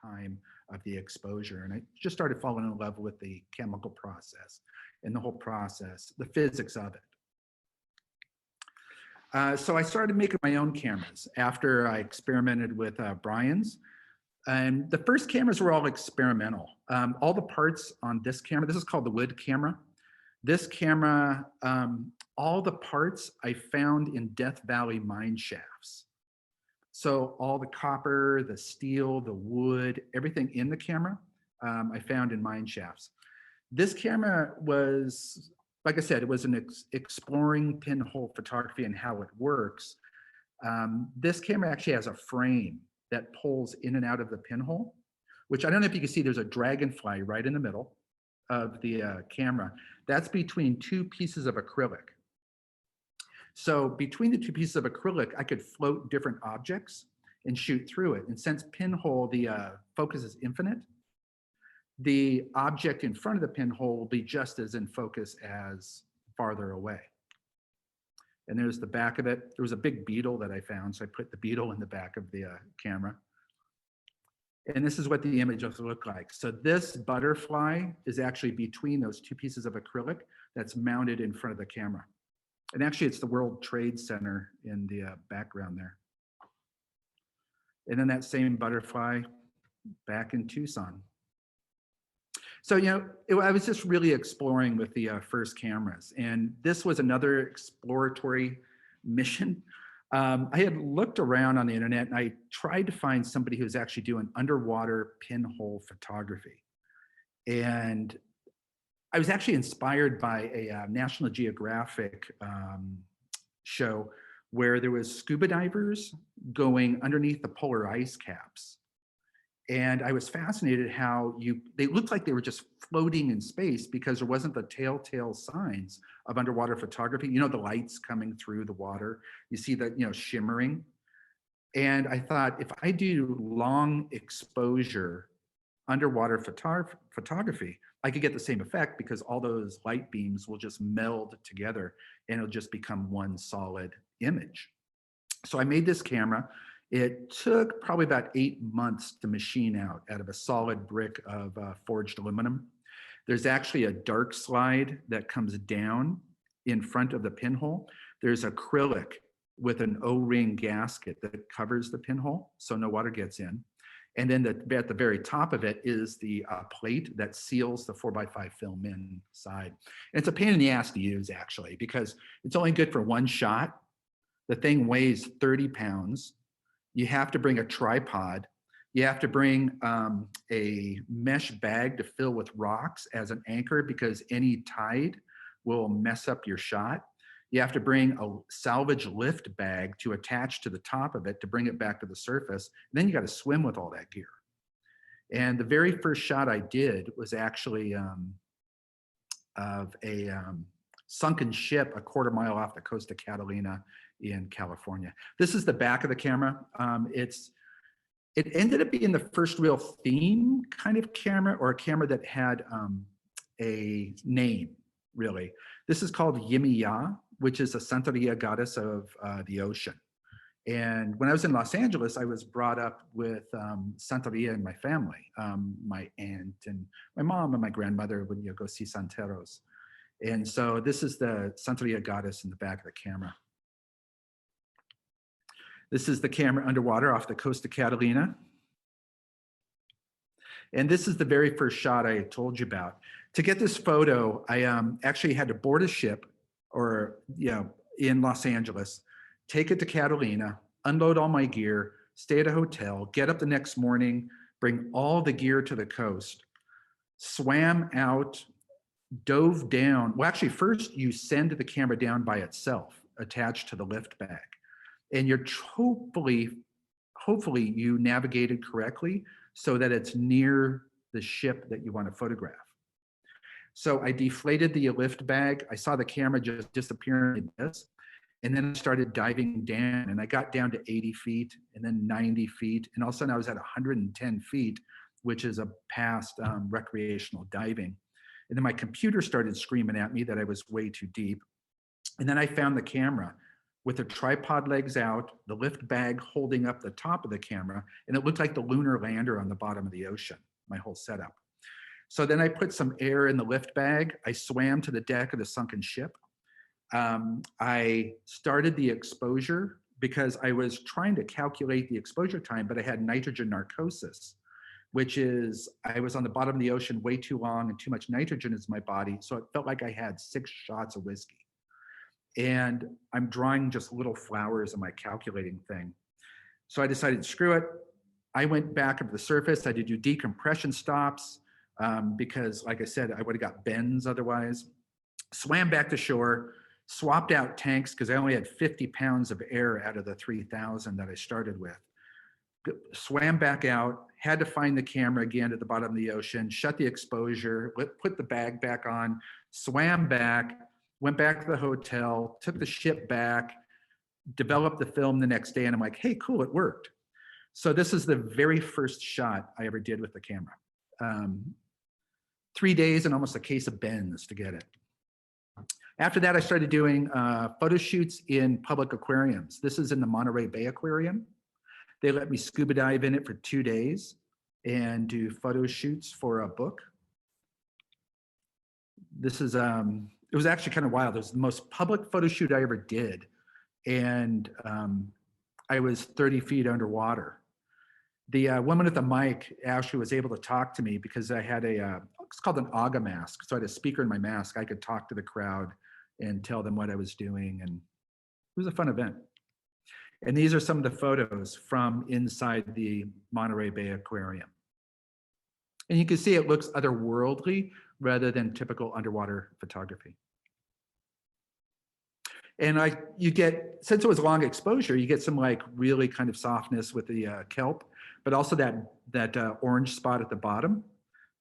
time of the exposure. And I just started falling in love with the chemical process and the whole process, the physics of it. So I started making my own cameras after I experimented with Brian's. And the first cameras were all experimental. All the parts on this camera, this is called the wood camera. This camera, all the parts I found in Death Valley mine shafts. So all the copper, the steel, the wood, everything in the camera, I found in mine shafts. This camera was, like I said, it was an exploring pinhole photography and how it works. This camera actually has a frame that pulls in and out of the pinhole, which I don't know if you can see, there's a dragonfly right in the middle of the camera. That's between two pieces of acrylic. So between the two pieces of acrylic, I could float different objects and shoot through it. And since pinhole, the focus is infinite, the object in front of the pinhole will be just as in focus as farther away. And there's the back of it. There was a big beetle that I found, so I put the beetle in the back of the camera. And this is what the images look like. So this butterfly is actually between those two pieces of acrylic that's mounted in front of the camera. And actually it's the World Trade Center in the background there. And then that same butterfly back in Tucson. So, you know, I was just really exploring with the first cameras. And this was another exploratory mission. I had looked around on the internet and I tried to find somebody who's actually doing underwater pinhole photography. And I was actually inspired by a National Geographic show where there was scuba divers going underneath the polar ice caps. And I was fascinated how they looked like they were just floating in space because there wasn't the telltale signs of underwater photography. You know, the lights coming through the water, you see that, you know, shimmering. And I thought, if I do long exposure underwater photography, I could get the same effect because all those light beams will just meld together and it'll just become one solid image. So I made this camera. It took probably about 8 months to machine out of a solid brick of forged aluminum. There's actually a dark slide that comes down in front of the pinhole. There's acrylic with an O-ring gasket that covers the pinhole so no water gets in. And then at the very top of it is the plate that seals the 4x5 film inside. And it's a pain in the ass to use actually, because it's only good for one shot. The thing weighs 30 pounds. You have to bring a tripod. You have to bring a mesh bag to fill with rocks as an anchor because any tide will mess up your shot. You have to bring a salvage lift bag to attach to the top of it to bring it back to the surface. And then you got to swim with all that gear. And the very first shot I did was actually of a sunken ship a quarter mile off the coast of Catalina in California. This is the back of the camera. It ended up being the first real theme kind of camera, or a camera that had a name, really. This is called Yimiya, which is a Santeria goddess of the ocean. And when I was in Los Angeles, I was brought up with Santeria in my family. My aunt and my mom and my grandmother would go see Santeros. And so this is the Santeria goddess in the back of the camera. This is the camera underwater off the coast of Catalina. And this is the very first shot I had told you about. To get this photo, I actually had to board a ship in Los Angeles, take it to Catalina, unload all my gear, stay at a hotel, get up the next morning, bring all the gear to the coast, swam out, dove down. Well, actually, first you send the camera down by itself, attached to the lift bag. And you're hopefully you navigated correctly so that it's near the ship that you want to photograph. So I deflated the lift bag. I saw the camera just disappear in this. And then I started diving down, and I got down to 80 feet and then 90 feet. And all of a sudden I was at 110 feet, which is a past recreational diving. And then my computer started screaming at me that I was way too deep. And then I found the camera with the tripod legs out, the lift bag holding up the top of the camera, and it looked like the lunar lander on the bottom of the ocean, my whole setup. So then I put some air in the lift bag. I swam to the deck of the sunken ship. I started the exposure because I was trying to calculate the exposure time, but I had nitrogen narcosis, which is I was on the bottom of the ocean way too long and too much nitrogen is in my body. So it felt like I had 6 shots of whiskey. And I'm drawing just little flowers in my calculating thing. So I decided, screw it. I went back up to the surface. I had to do decompression stops because, like I said, I would have got bends otherwise. Swam back to shore, swapped out tanks because I only had 50 pounds of air out of the 3,000 that I started with. Swam back out, had to find the camera again at the bottom of the ocean, shut the exposure, put the bag back on, swam back, went back to the hotel, took the ship back, developed the film the next day, and I'm like, hey, cool, it worked. So this is the very first shot I ever did with the camera. 3 days and almost a case of bends to get it. After that, I started doing photo shoots in public aquariums. This is in the Monterey Bay Aquarium. They let me scuba dive in it for 2 days and do photo shoots for a book. This is, it was actually kind of wild. It was the most public photo shoot I ever did. And I was 30 feet underwater. The woman at the mic actually was able to talk to me because I had it's called an AGA mask. So I had a speaker in my mask. I could talk to the crowd and tell them what I was doing. And it was a fun event. And these are some of the photos from inside the Monterey Bay Aquarium. And you can see it looks otherworldly rather than typical underwater photography. And you get, since it was long exposure, you get some like really kind of softness with the kelp, but also that orange spot at the bottom.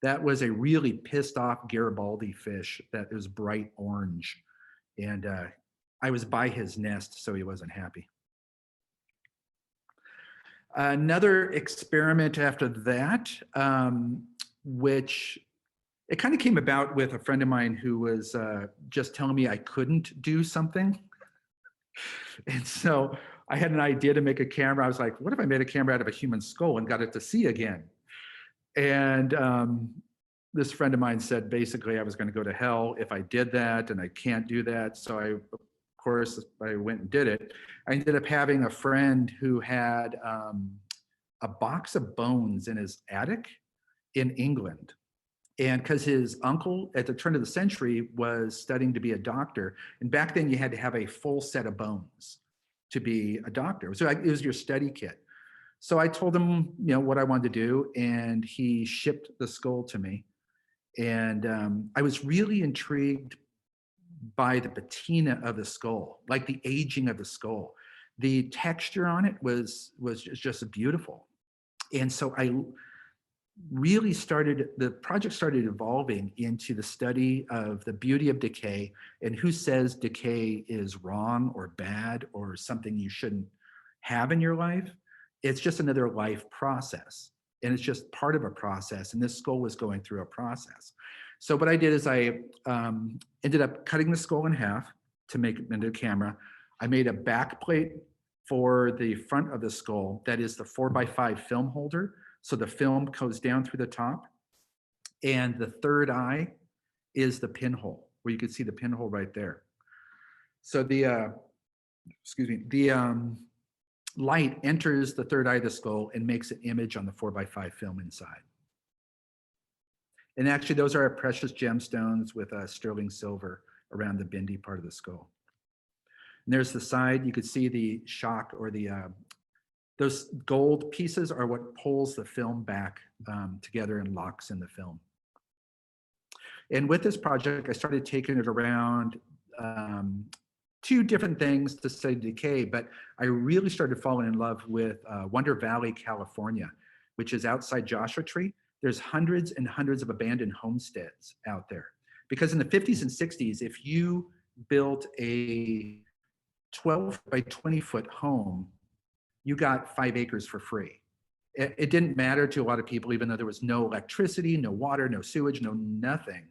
That was a really pissed off Garibaldi fish that was bright orange. And I was by his nest, so he wasn't happy. Another experiment after that, which it kind of came about with a friend of mine who was just telling me I couldn't do something. And so I had an idea to make a camera. I was like, what if I made a camera out of a human skull and got it to see again? And this friend of mine said, basically, I was going to go to hell if I did that, and I can't do that. So of course, I went and did it. I ended up having a friend who had a box of bones in his attic in England. And because his uncle at the turn of the century was studying to be a doctor, and back then you had to have a full set of bones to be a doctor. So it was your study kit. So I told him, what I wanted to do, and he shipped the skull to me. And I was really intrigued by the patina of the skull, like the aging of the skull. The texture on it was just beautiful. And so I really the project started evolving into the study of the beauty of decay and who says decay is wrong or bad or something you shouldn't have in your life. It's just another life process, and it's just part of a process, and this skull was going through a process. So what I did is I ended up cutting the skull in half to make it into a camera. I made a back plate for the front of the skull that is the 4x5 film holder. So the film goes down through the top. And the third eye is the pinhole, where you can see the pinhole right there. So the light enters the third eye of the skull and makes an image on the 4x5 film inside. And actually, those are our precious gemstones with sterling silver around the bendy part of the skull. And there's the side. You could see the shock, or those gold pieces are what pulls the film back together and locks in the film. And with this project, I started taking it around 2 different things to study decay, but I really started falling in love with Wonder Valley, California, which is outside Joshua Tree. There's hundreds and hundreds of abandoned homesteads out there. Because in the 50s and 60s, if you built a 12 by 20 foot home, you got 5 acres for free. It didn't matter to a lot of people, even though there was no electricity, no water, no sewage, no nothing.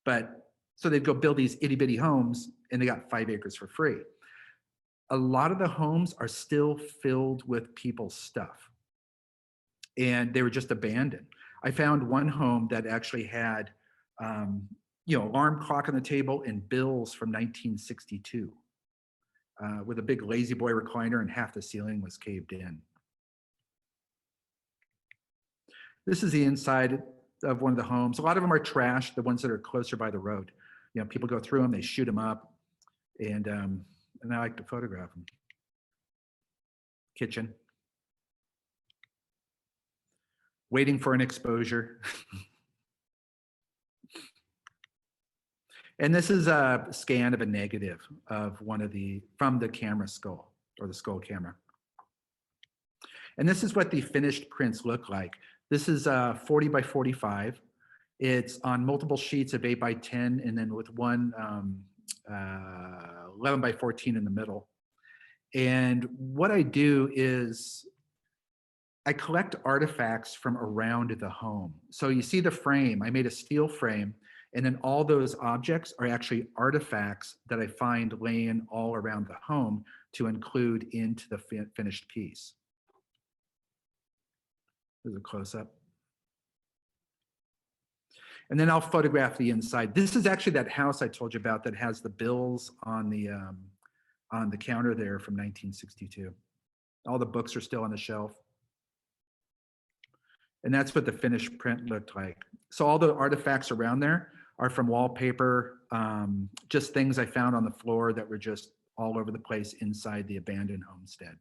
But so they'd go build these itty bitty homes and they got 5 acres for free. a lot of the homes are still filled with people's stuff, and they were just abandoned. I found one home that actually had, alarm clock on the table and bills from 1962, with a big lazy boy recliner, and half the ceiling was caved in. This is the inside of one of the homes. A lot of them are trashed, the ones that are closer by the road. People go through them, they shoot them up, and I like to photograph them. Kitchen. Waiting for an exposure. And this is a scan of a negative of from the camera skull, or the skull camera. And this is what the finished prints look like. This is 40 by 45. It's on multiple sheets of 8 by 10, and then with one 11 by 14 in the middle. And what I do is I collect artifacts from around the home. So you see the frame, I made a steel frame, and then all those objects are actually artifacts that I find laying all around the home to include into the finished piece. There's a close-up. And then I'll photograph the inside. This is actually that house I told you about that has the bills on the counter there from 1962. All the books are still on the shelf. And that's what the finished print looked like. So all the artifacts around there are from wallpaper, just things I found on the floor that were just all over the place inside the abandoned homestead.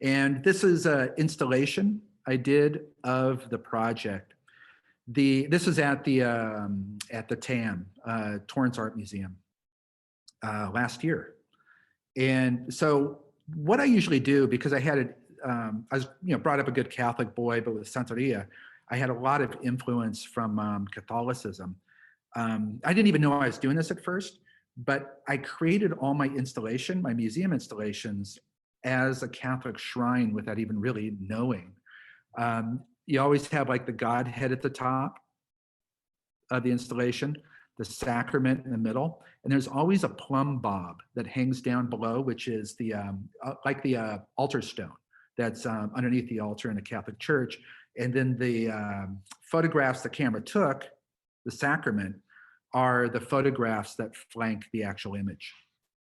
And this is an installation I did of the project. This is at the TAM, Torrance Art Museum, last year. And so what I usually do, because I had it, I was brought up a good Catholic boy, but with Santeria, I had a lot of influence from Catholicism. I didn't even know I was doing this at first, but I created all my museum installations as a Catholic shrine without even really knowing. You always have like the Godhead at the top of the installation, the sacrament in the middle, and there's always a plumb bob that hangs down below, which is the like the altar stone that's underneath the altar in a Catholic church. And then the photographs the camera took, the sacrament, are the photographs that flank the actual image.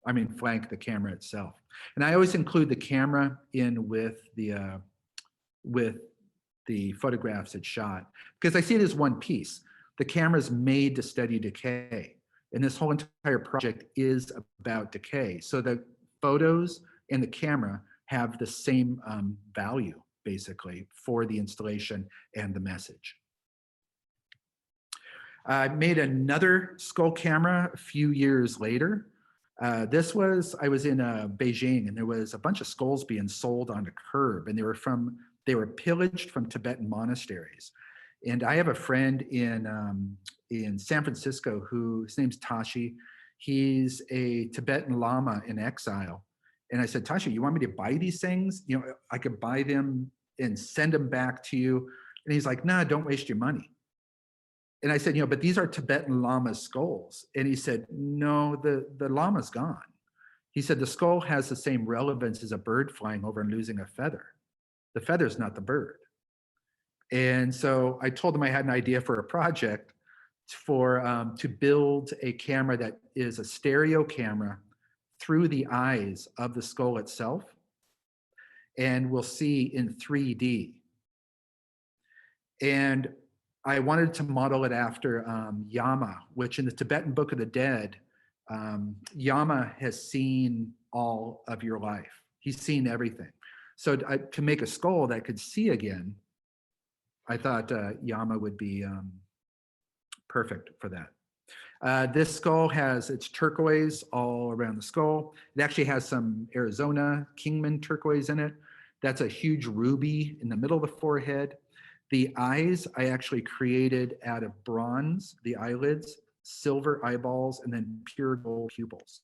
I mean, flank the camera itself. And I always include the camera in with the photographs it shot, because I see it as one piece. The camera's made to study decay. And this whole entire project is about decay. So the photos and the camera have the same value, basically, for the installation and the message. I made another skull camera a few years later. I was in Beijing, and there was a bunch of skulls being sold on the curb, and they were pillaged from Tibetan monasteries. And I have a friend in San Francisco his name's Tashi. He's a Tibetan Lama in exile. And I said, Tashi, you want me to buy these things? I could buy them and send them back to you. And he's like, nah, don't waste your money. And I said, but these are Tibetan Lama skulls. And he said, no, the Lama's gone. He said, the skull has the same relevance as a bird flying over and losing a feather. The feather's not the bird. And so I told him I had an idea for a project to build a camera that is a stereo camera through the eyes of the skull itself, and we'll see in 3D. And I wanted to model it after Yama, which in the Tibetan Book of the Dead, Yama has seen all of your life. He's seen everything. So to make a skull that could see again, I thought Yama would be perfect for that. This skull it's turquoise all around the skull. It actually has some Arizona Kingman turquoise in it. That's a huge ruby in the middle of the forehead. The eyes I actually created out of bronze, the eyelids, silver eyeballs, and then pure gold pupils.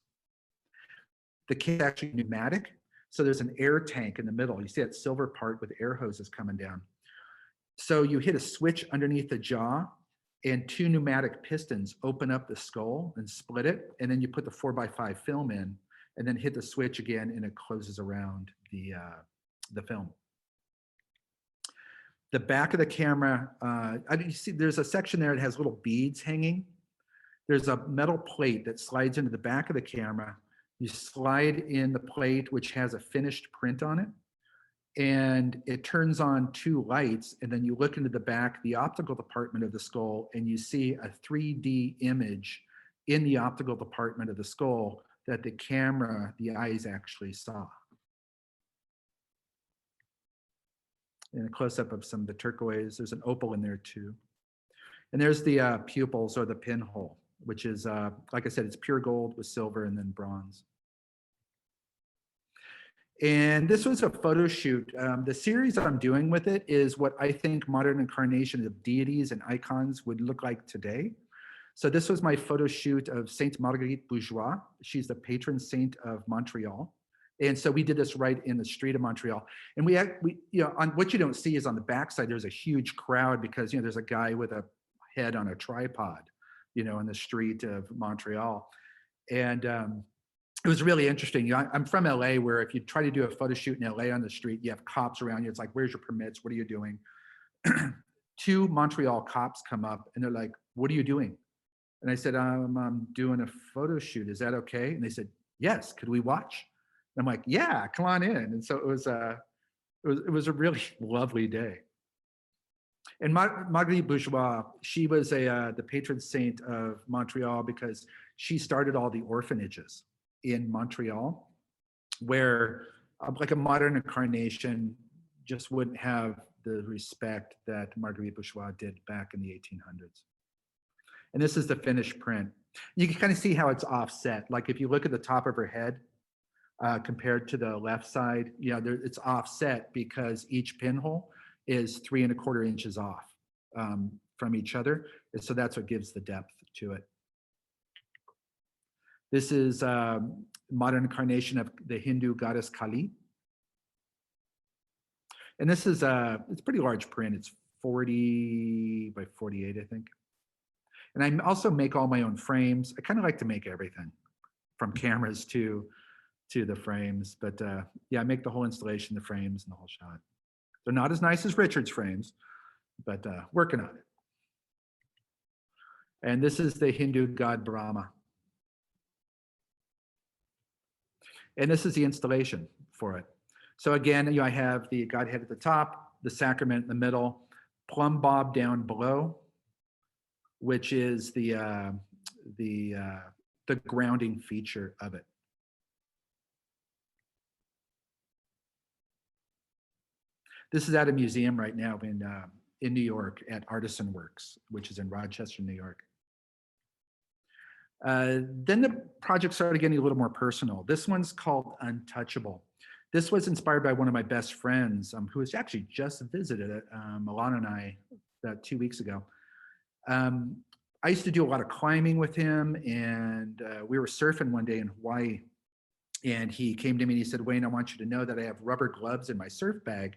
The kit is actually pneumatic, so there's an air tank in the middle. You see that silver part with air hoses coming down. So you hit a switch underneath the jaw, and 2 pneumatic pistons open up the skull and split it, and then you put the 4x5 film in, and then hit the switch again, and it closes around the film. The back of the camera, you see there's a section there that has little beads hanging. There's a metal plate that slides into the back of the camera. You slide in the plate, which has a finished print on it, and it turns on 2 lights, and then you look into the back, the optical department of the skull, and you see a 3D image in the optical department of the skull that the camera, the eyes actually saw. And a close-up of some of the turquoise. There's an opal in there too. And there's the pupils, or the pinhole, which is, like I said, it's pure gold with silver and then bronze. And this was a photo shoot. The series I'm doing with it is what I think modern incarnations of deities and icons would look like today. So this was my photo shoot of Saint Margarite Bourgeois. She's the patron saint of Montreal. And so we did this right in the street of Montreal. And we you know, on what you don't see is on the backside, there's a huge crowd because, you know, there's a guy with a head on a tripod, you know, in the street of Montreal. And it was really interesting. You know, I'm from LA, where if you try to do a photo shoot in LA on the street, you have cops around you. It's like, where's your permits? What are you doing? 2 Montreal cops come up and they're like, what are you doing? And I said, I'm doing a photo shoot. Is that okay? And they said, yes, could we watch? And I'm like, yeah, come on in. And so it was a really lovely day. And Marguerite Bourgeois, she was the patron saint of Montreal because she started all the orphanages in Montreal, where like a modern incarnation just wouldn't have the respect that Marguerite Bourgeois did back in the 1800s. And this is the finished print. You can kind of see how it's offset. Like if you look at the top of her head, compared to the left side, you know, it's offset because each pinhole is 3 1/4 inches off from each other. And so that's what gives the depth to it. This is a modern incarnation of the Hindu goddess Kali. And this is it's a pretty large print. It's 40 by 48, I think. And I also make all my own frames. I kind of like to make everything, from cameras to the frames. But yeah, I make the whole installation, the frames, and the whole shot. They're not as nice as Richard's frames, but working on it. And this is the Hindu god Brahma. And this is the installation for it. So again, you know, I have the Godhead at the top, the sacrament in the middle, plumb bob down below, which is the grounding feature of it. This is at a museum right now in New York at Artisan Works, which is in Rochester, New York. Then the project started getting a little more personal. This one's called Untouchable. This was inspired by one of my best friends who has actually just visited it, Alana and I, about 2 weeks ago. I used to do a lot of climbing with him, and we were surfing one day in Hawaii, and he came to me and he said, Wayne, I want you to know that I have rubber gloves in my surf bag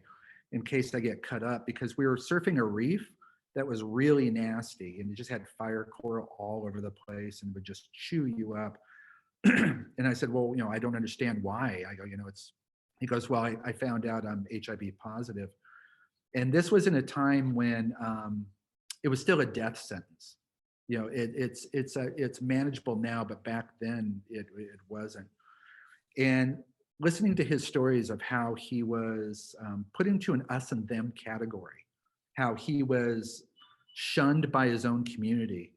in case I get cut up, because we were surfing a reef that was really nasty, and it just had fire coral all over the place and would just chew you up. And I said, well, you know, I don't understand why. I go, you know, he goes, well, I found out I'm HIV positive. And this was in a time when it was still a death sentence. You know, it's manageable now, but back then it wasn't. And listening to his stories of how he was put into an us and them category, how he was shunned by his own community.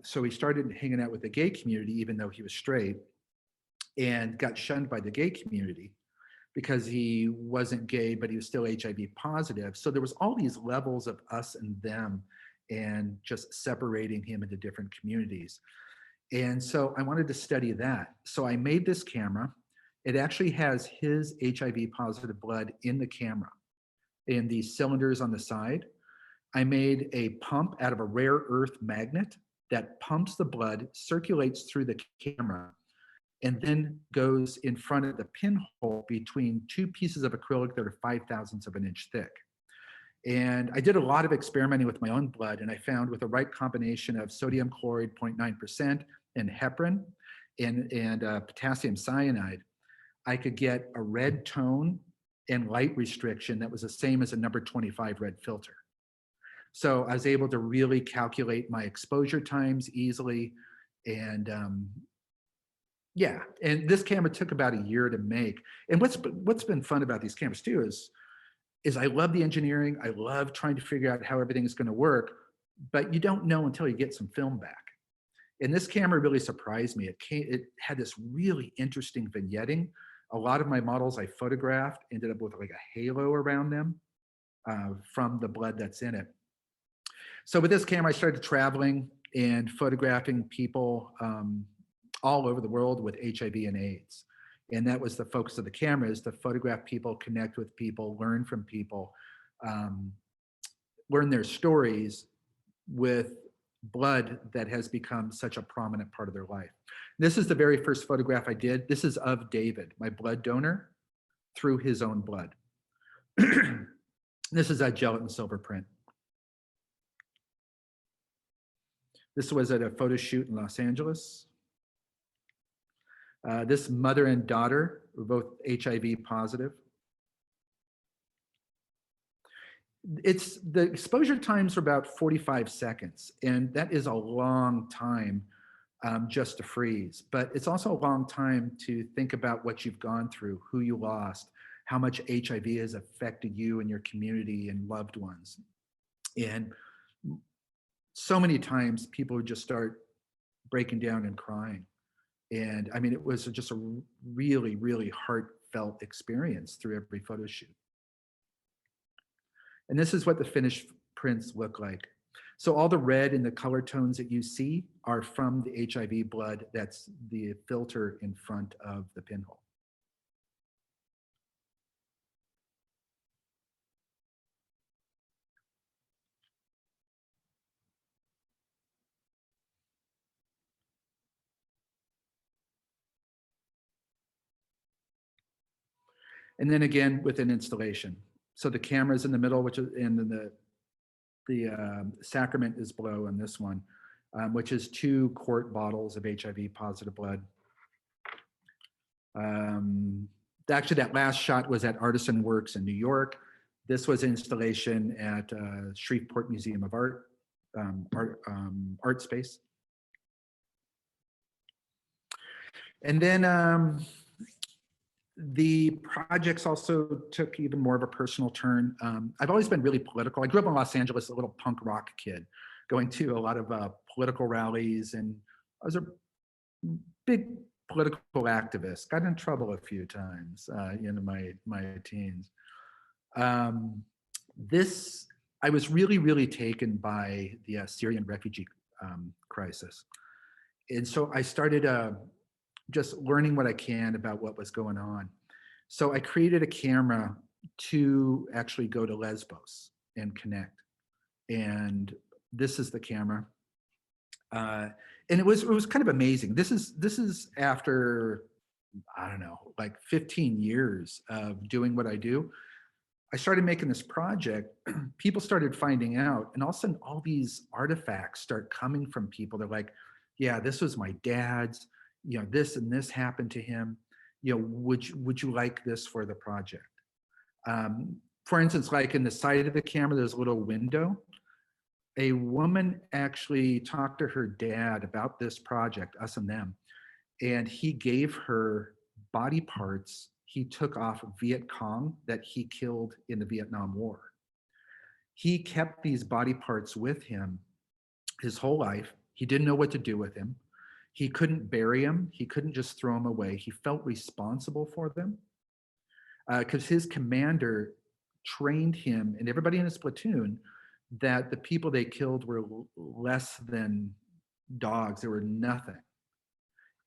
So he started hanging out with the gay community, even though he was straight, and got shunned by the gay community because he wasn't gay, but he was still HIV positive. So there was all these levels of us and them, and just separating him into different communities. And so I wanted to study that. So I made this camera. It actually has his HIV positive blood in the camera, in these cylinders on the side. I made a pump out of a rare earth magnet that pumps the blood, circulates through the camera, and then goes in front of the pinhole between 2 pieces of acrylic that are 5/1000 of an inch thick. And I did a lot of experimenting with my own blood, and I found with the right combination of sodium chloride 0.9% and heparin and potassium cyanide, I could get a red tone and light restriction that was the same as a number 25 red filter. So I was able to really calculate my exposure times easily. And yeah, and this camera took about a year to make. And what's been fun about these cameras too is I love the engineering. I love trying to figure out how everything is going to work, but you don't know until you get some film back. And this camera really surprised me. It had this really interesting vignetting. A lot of my models I photographed ended up with like a halo around them from the blood that's in it. So with this camera, I started traveling and photographing people all over the world with HIV and AIDS. And that was the focus of the camera, is to photograph people, connect with people, learn from people, learn their stories with blood that has become such a prominent part of their life. This is the very first photograph I did. This is of David, my blood donor, through his own blood. This is a gelatin silver print. This was at a photo shoot in Los Angeles. This mother and daughter were both HIV positive. The exposure times are about 45 seconds, and that is a long time just to freeze. But it's also a long time to think about what you've gone through, who you lost, how much HIV has affected you and your community and loved ones. And so many times people would just start breaking down and crying. And I mean, it was just a really, really heartfelt experience through every photo shoot. And this is what the finished prints look like. So all the red and the color tones that you see are from the HIV blood. That's the filter in front of the pinhole. And then again with an installation. So the camera's in the middle, which is, and then the sacrament is below in this one, which is 2 quart bottles of HIV positive blood. Actually, that last shot was at Artisan Works in New York. This was installation at Shreveport Museum of Art, art space. And then the projects also took even more of a personal turn. I've always been really political. I grew up in Los Angeles, a little punk rock kid, going to a lot of political rallies, and I was a big political activist. Got in trouble a few times in my teens. I was really, really taken by the Syrian refugee crisis. And so I started just learning what I can about what was going on. So I created a camera to actually go to Lesbos and connect. And this is the camera. And it was kind of amazing. This is after, I don't know, like 15 years of doing what I do. I started making this project, people started finding out, and all of a sudden all these artifacts start coming from people. They're like, yeah, this was my dad's, you know, this and this happened to him. You know, would you like this for the project? For instance, like in the side of the camera, there's a little window. A woman actually talked to her dad about this project, Us and Them, and he gave her body parts he took off Viet Cong that he killed in the Vietnam War. He kept these body parts with him his whole life. He didn't know what to do with him. He couldn't bury them. He couldn't just throw them away. He felt responsible for them because his commander trained him and everybody in his platoon that the people they killed were less than dogs. They were nothing.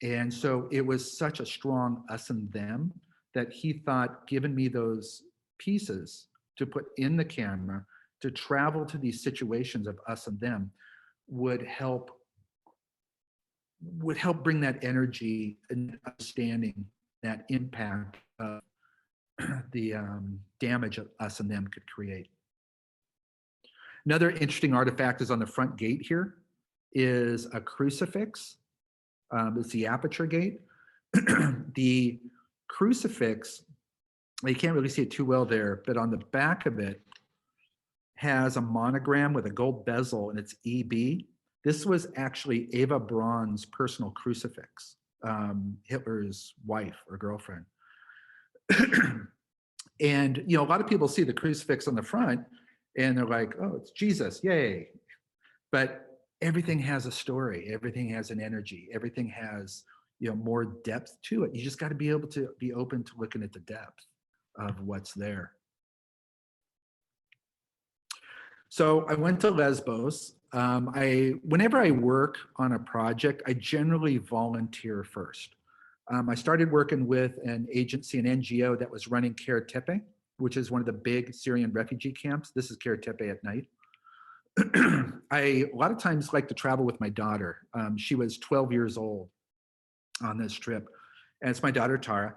And so it was such a strong us and them that he thought giving me those pieces to put in the camera to travel to these situations of us and them would help bring that energy and understanding, that impact of the damage of us and them could create. Another interesting artifact is on the front gate here is a crucifix. It's the aperture gate. The crucifix, you can't really see it too well there, but on the back of it has a monogram with a gold bezel and it's EB. This was actually Eva Braun's personal crucifix, Hitler's wife or girlfriend. And, you know, a lot of people see the crucifix on the front and they're like, oh, it's Jesus, yay. But everything has a story. Everything has an energy. Everything has, you know, more depth to it. You just got to be able to be open to looking at the depth of what's there. So I went to Lesbos. Whenever I work on a project, I generally volunteer first. I started working with an agency, an NGO that was running Kara Tepe, which is one of the big Syrian refugee camps. This is Kara Tepe at night. I, a lot of times, like to travel with my daughter. She was 12 years old on this trip. And it's my daughter, Tara.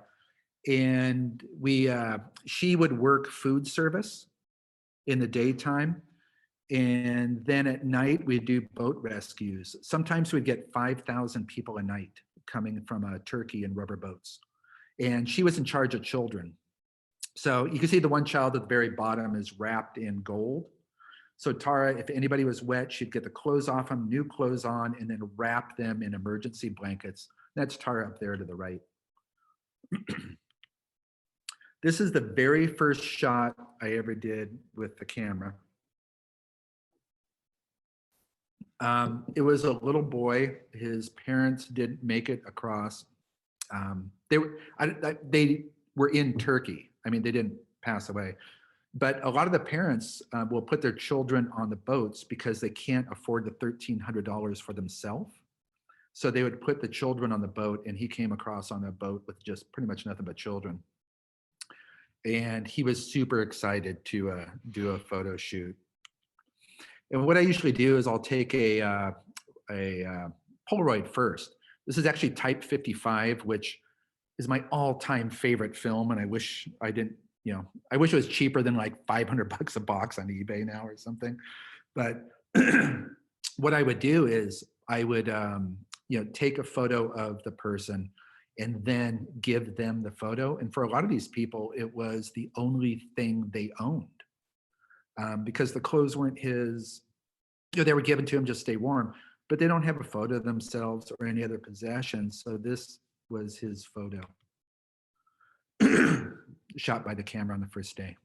And she would work food service in the daytime. And then at night, we'd do boat rescues. Sometimes we'd get 5,000 people a night coming from Turkey in rubber boats. And she was in charge of children. So you can see the one child at the very bottom is wrapped in gold. So Tara, if anybody was wet, she'd get the clothes off them, new clothes on, and then wrap them in emergency blankets. That's Tara up there to the right. This is the very first shot I ever did with the camera. It was a little boy. His parents didn't make it across. They were in Turkey. I mean, they didn't pass away. But a lot of the parents will put their children on the boats because they can't afford the $1,300 for themselves. So they would put the children on the boat, and he came across on a boat with just pretty much nothing but children. And he was super excited to do a photo shoot. And what I usually do is I'll take a Polaroid first. This is actually Type 55, which is my all-time favorite film. And I wish I didn't, you know, I wish it was cheaper than like 500 bucks a box on eBay now or something. But what I would do is I would, you know, take a photo of the person and then give them the photo. And for a lot of these people, it was the only thing they owned. Because the clothes weren't his, you know, they were given to him just to stay warm, but they don't have a photo of themselves or any other possessions. So this was his photo, shot by the camera on the first day.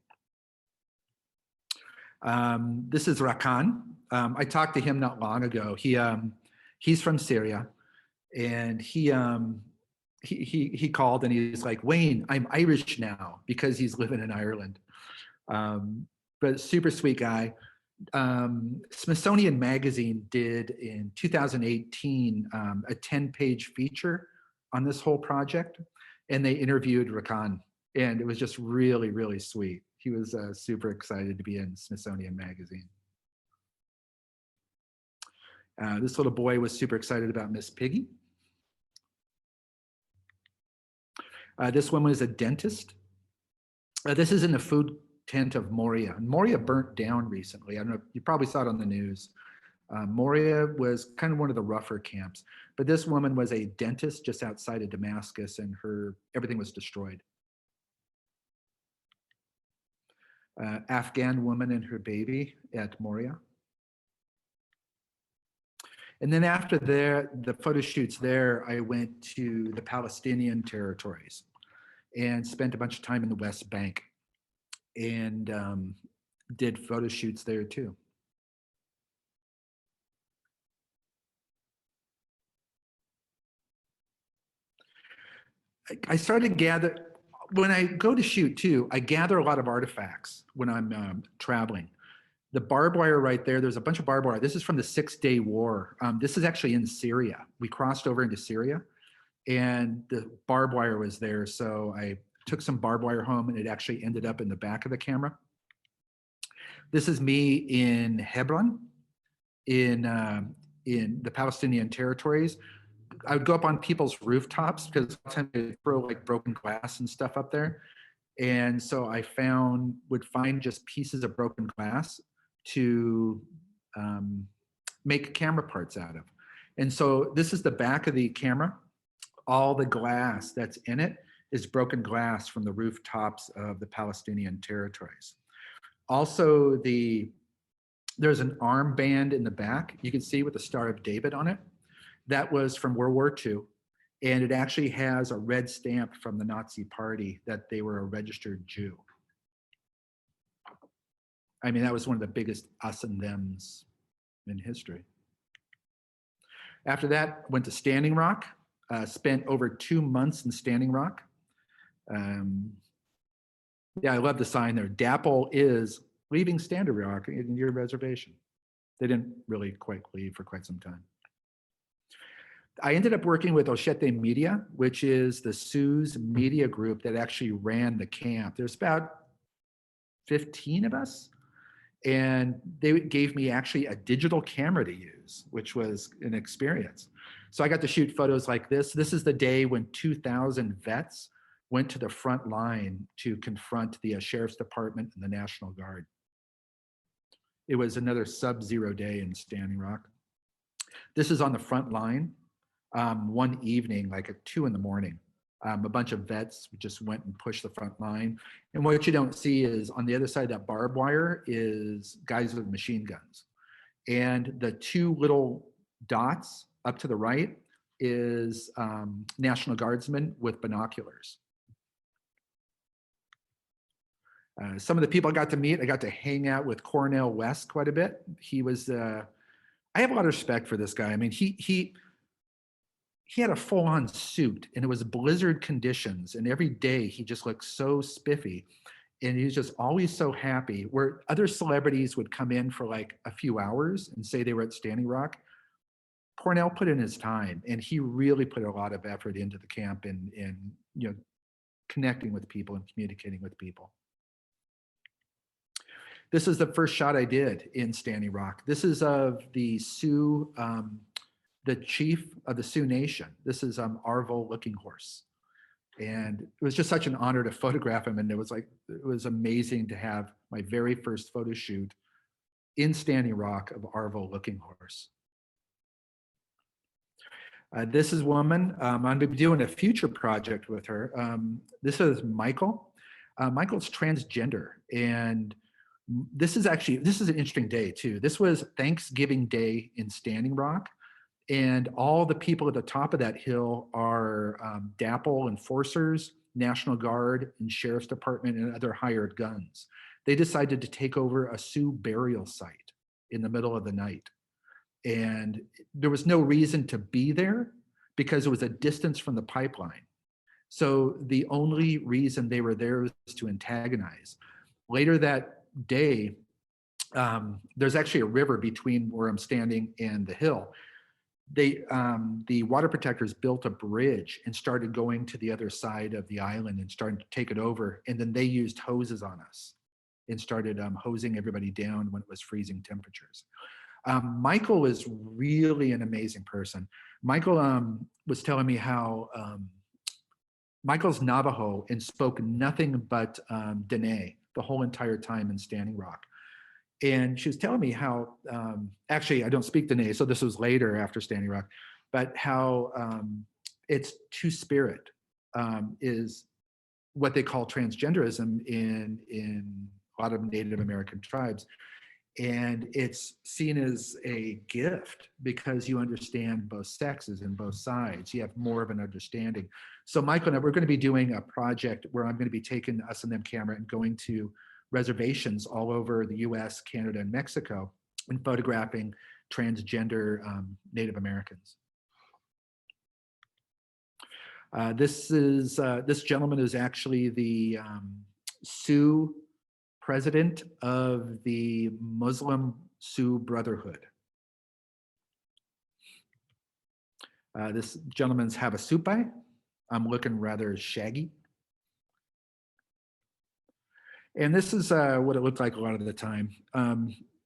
This is Rakan. I talked to him not long ago. He's from Syria, and he called and he's like, Wayne, I'm Irish now, because he's living in Ireland. But super sweet guy. Smithsonian Magazine did in 2018 a 10-page feature on this whole project, and they interviewed Rakan, and it was just really, really sweet. He was super excited to be in Smithsonian Magazine. This little boy was super excited about Miss Piggy. This one was a dentist. This is in the food tent of Moria. And Moria burnt down recently. I don't know, you probably saw it on the news. Moria was kind of one of the rougher camps, but this woman was a dentist just outside of Damascus, and everything was destroyed. Afghan woman and her baby at Moria. And then after the photo shoots there, I went to the Palestinian territories and spent a bunch of time in the West Bank, and did photo shoots there too. I started when I go to shoot too, I gather a lot of artifacts when I'm traveling. The barbed wire right there, there's a bunch of barbed wire. This is from the 6-Day War. This is actually in Syria. We crossed over into Syria, and the barbed wire was there. So I took some barbed wire home, and it actually ended up in the back of the camera. This is me in Hebron, in the Palestinian territories. I would go up on people's rooftops because sometimes they throw like broken glass and stuff up there. And so I would find just pieces of broken glass to make camera parts out of. And so this is the back of the camera. All the glass that's in it is broken glass from the rooftops of the Palestinian territories. Also, there's an armband in the back, you can see with the Star of David on it. That was from World War II. And it actually has a red stamp from the Nazi Party that they were a registered Jew. I mean, that was one of the biggest us and thems in history. After that, went to Standing Rock, spent over 2 months in Standing Rock. Yeah, I love the sign there. DAPL is leaving Standing Rock in your reservation. They didn't really quite leave for quite some time. I ended up working with Ochete Media, which is the Sioux's media group that actually ran the camp. There's about 15 of us. And they gave me actually a digital camera to use, which was an experience. So I got to shoot photos like this. This is the day when 2,000 vets went to the front line to confront the Sheriff's Department and the National Guard. It was another sub-zero day in Standing Rock. This is on the front line. One evening, like at 2 in the morning, a bunch of vets just went and pushed the front line. And what you don't see is on the other side of that barbed wire is guys with machine guns. And the 2 little dots up to the right is National Guardsmen with binoculars. Some of the people I got to meet, I got to hang out with Cornel West quite a bit. He was, I have a lot of respect for this guy. I mean, he had a full-on suit and it was blizzard conditions, and every day he just looked so spiffy and he was just always so happy. Where other celebrities would come in for like a few hours and say they were at Standing Rock, Cornel put in his time, and he really put a lot of effort into the camp and you know, connecting with people and communicating with people. This is the first shot I did in Standing Rock. This is of the Sioux, the chief of the Sioux Nation. This is Arvo Looking Horse. And it was just such an honor to photograph him. And it was amazing to have my very first photo shoot in Standing Rock of Arvo Looking Horse. This is a woman, I'm gonna be doing a future project with her. This is Michael. Michael's transgender. And this is an interesting day too. This was Thanksgiving Day in Standing Rock. And all the people at the top of that hill are DAPL enforcers, National Guard, and Sheriff's Department, and other hired guns. They decided to take over a Sioux burial site in the middle of the night. And there was no reason to be there because it was a distance from the pipeline. So the only reason they were there was to antagonize. Later that day, there's actually a river between where I'm standing and the hill. The water protectors built a bridge and started going to the other side of the island and started to take it over. And then they used hoses on us and started hosing everybody down when it was freezing temperatures. Michael is really an amazing person. Michael was telling me how Michael's Navajo and spoke nothing but Dene the whole entire time in Standing Rock. And she was telling me how, actually I don't speak Dene, so this was later after Standing Rock, but how it's two-spirit is what they call transgenderism in a lot of Native American tribes. And it's seen as a gift because you understand both sexes and both sides. You have more of an understanding. So Michael and I, we're going to be doing a project where I'm going to be taking us and them camera and going to reservations all over the US, Canada, and Mexico and photographing transgender Native Americans. This gentleman is actually the Sioux president of the Muslim Sioux Brotherhood. This gentleman's Havasupai. I'm looking rather shaggy. And this is what it looked like a lot of the time,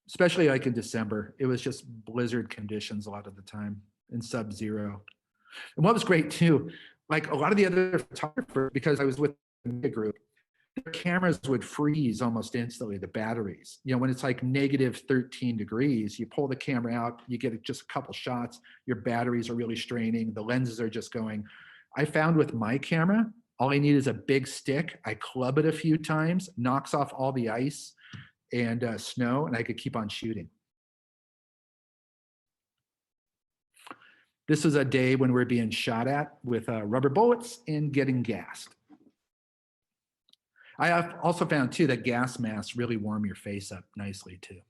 especially like in December. It was just blizzard conditions a lot of the time and sub-zero. And what was great too, like a lot of the other photographers, because I was with the group, the cameras would freeze almost instantly, the batteries. You know, when it's like negative 13 degrees, you pull the camera out, you get just a couple shots, your batteries are really straining, the lenses are just going. I found with my camera, all I need is a big stick. I club it a few times, knocks off all the ice and snow, and I could keep on shooting. This was a day when we were being shot at with rubber bullets and getting gassed. I have also found too that gas masks really warm your face up nicely too.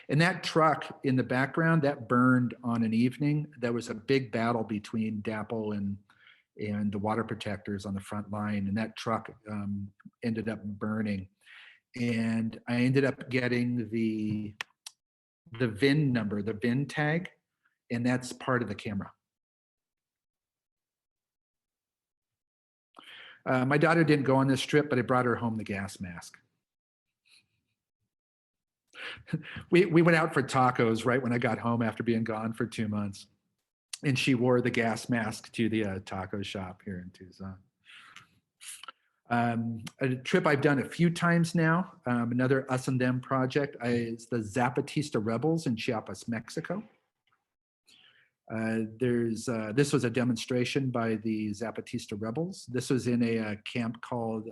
And that truck in the background, that burned on an evening. There was a big battle between DAPL and the water protectors on the front line, and that truck ended up burning. And I ended up getting the VIN number, the VIN tag, and that's part of the camera. My daughter didn't go on this trip, but I brought her home the gas mask. We went out for tacos right when I got home after being gone for 2 months. And she wore the gas mask to the taco shop here in Tucson. A trip I've done a few times now, another us and them project is the Zapatista rebels in Chiapas, Mexico. This was a demonstration by the Zapatista rebels. This was in a camp called